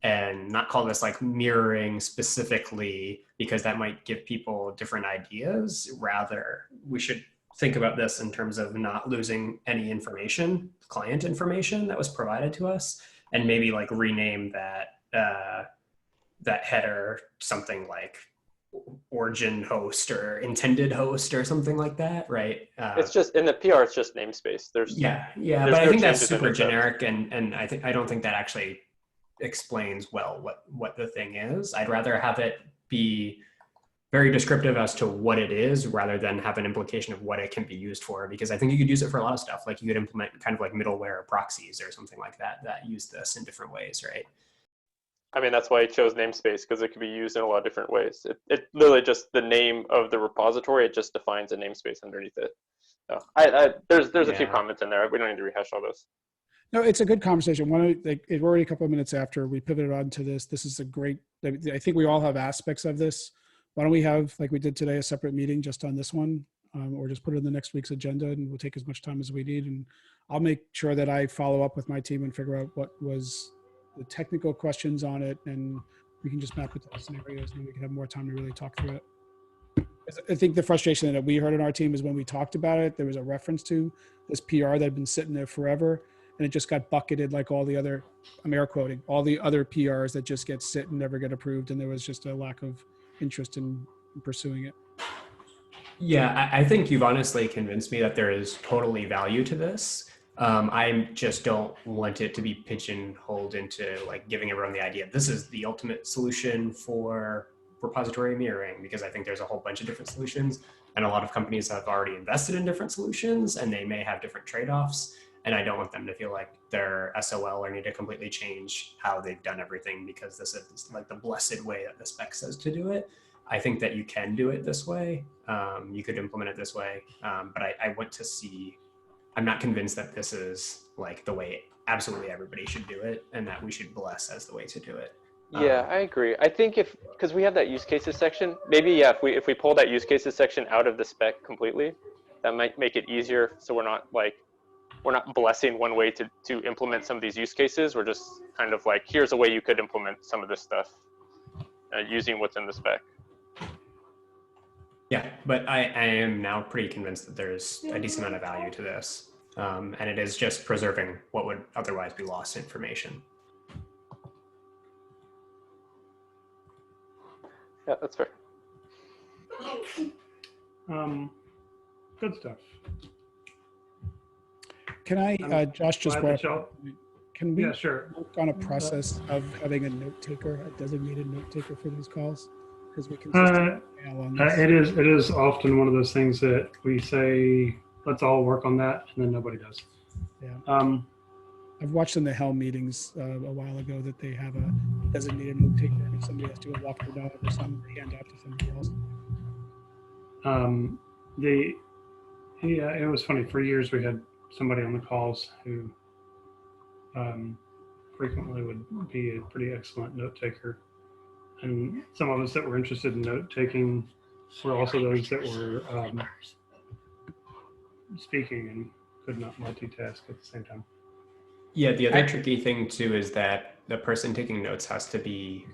and not call this like mirroring specifically, because that might give people different ideas. Rather, we should think about this in terms of not losing any information, client information that was provided to us, and maybe like rename that header something like origin host or intended host or something like that, right? It's just in the PR, it's just namespace. There's but I think that's super generic, and I don't think that actually explains well what the thing is. I'd rather have it be very descriptive as to what it is rather than have an implication of what it can be used for, because I think you could use it for a lot of stuff. Like you could implement kind of like middleware proxies or something like that use this in different ways, right? I mean, that's why I chose namespace, because it could be used in a lot of different ways. It literally just the name of the repository, it just defines a namespace underneath it. So there's a few comments in there. We don't need to rehash all those. No, it's a good conversation. We're already a couple of minutes after we pivoted onto this. This is a great, I think we all have aspects of this. Why don't we have, like we did today, a separate meeting just on this one, or just put it in the next week's agenda, and we'll take as much time as we need. And I'll make sure that I follow up with my team and figure out what was the technical questions on it, and we can just map it to the scenarios, and we can have more time to really talk through it. I think the frustration that we heard in our team is when we talked about it, there was a reference to this PR that had been sitting there forever, and it just got bucketed like all the other, I'm air quoting, all the other PRs that just get sit and never get approved, and there was just a lack of interest in pursuing it. Yeah, I think you've honestly convinced me that there is totally value to this. I just don't want it to be pigeonholed into like giving everyone the idea this is the ultimate solution for repository mirroring, because I think there's a whole bunch of different solutions, and a lot of companies have already invested in different solutions, and they may have different trade-offs. And I don't want them to feel like they're SOL or need to completely change how they've done everything because this is like the blessed way that the spec says to do it. I think that you can do it this way. You could implement it this way. But I want to see, I'm not convinced that this is like the way absolutely everybody should do it, and that we should bless as the way to do it. Yeah, I agree. I think because we have that use cases section, maybe if we pull that use cases section out of the spec completely, that might make it easier. So we're not blessing one way to implement some of these use cases. We're just kind of like, here's a way you could implement some of this stuff using what's in the spec. Yeah, but I am now pretty convinced that there's a decent amount of value to this. And it is just preserving what would otherwise be lost information. Yeah, that's fair. Good stuff. Can I, Josh just brought up, can we sure. work on a process of having a note taker, a designated note taker for these calls? Because we can fail on this. It is often one of those things that we say, let's all work on that, and then nobody does. Yeah. I've watched in the Helm meetings a while ago that they have a designated note taker, and if somebody has to do a walk-through dog or something, they hand out to somebody else. It was funny. For years, we had somebody on the calls who frequently would be a pretty excellent note taker. And some of us that were interested in note taking were also those that were speaking and could not multitask at the same time. Yeah, the other tricky thing too is that the person taking notes has to be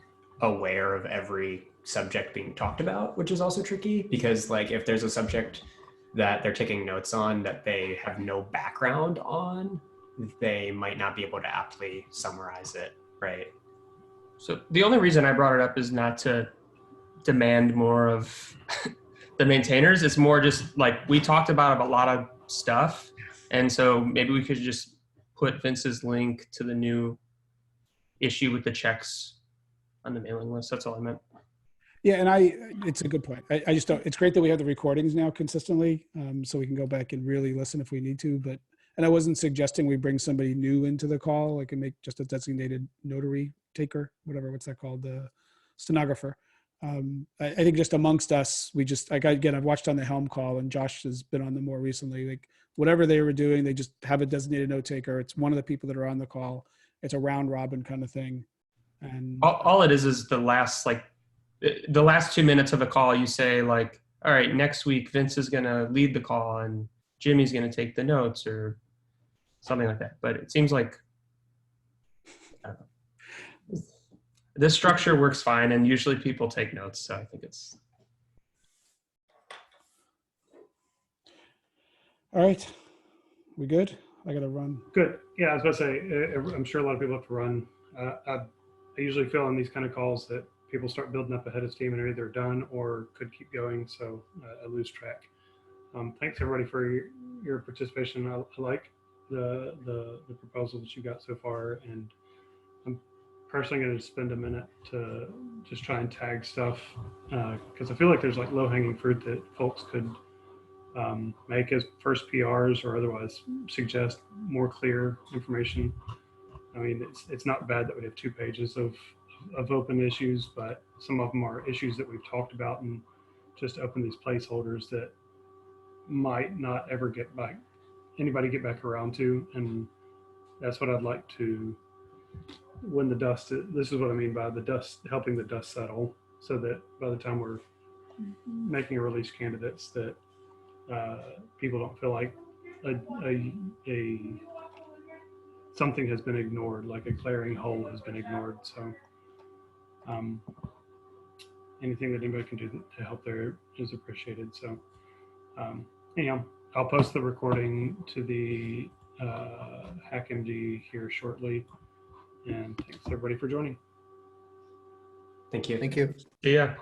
aware of every subject being talked about, which is also tricky because like if there's a subject that they're taking notes on that they have no background on, they might not be able to aptly summarize it, right? So the only reason I brought it up is not to demand more of the maintainers. It's more just like we talked about a lot of stuff. And so maybe we could just put Vince's link to the new issue with the checks on the mailing list. That's all I meant. Yeah, and it's a good point. I just don't, it's great that we have the recordings now consistently, so we can go back and really listen if we need to, but And I wasn't suggesting we bring somebody new into the call, like and make just a designated notary taker, what's that called? The stenographer. I think just amongst us, we just, like, again, I've watched on the Helm call and Josh has been on them more recently, like whatever they were doing, they just have a designated note taker. It's one of the people that are on the call. It's a round robin kind of thing. And All it is the last, like, the last 2 minutes of a call, you say like, all right, next week, Vince is going to lead the call and Jimmy's going to take the notes or something like that. But it seems like I don't know. This structure works fine, and usually people take notes. So I think it's. all right, we good? I got to run. Good. Yeah, I was about to say, I'm sure a lot of people have to run. I usually feel on these kind of calls that people start building up ahead of steam and are either done or could keep going. So I lose track. Thanks everybody for your participation. I like the proposal that you got so far, and I'm personally going to spend a minute to just try and tag stuff because I feel like there's like low-hanging fruit that folks could make as first PRs or otherwise suggest more clear information. I mean, it's not bad that we have 2 pages of open issues, but some of them are issues that we've talked about and just open these placeholders that might not ever anybody get back around to. And that's what I'd like to, when the dust, this is what I mean by the dust, helping the dust settle, so that by the time we're making a release candidates that people don't feel like something has been ignored, like a glaring hole has been ignored. So anything that anybody can do to help there is appreciated. So anyhow, I'll post the recording to the HackMD here shortly. And thanks everybody for joining. Thank you. Thank you. Yeah.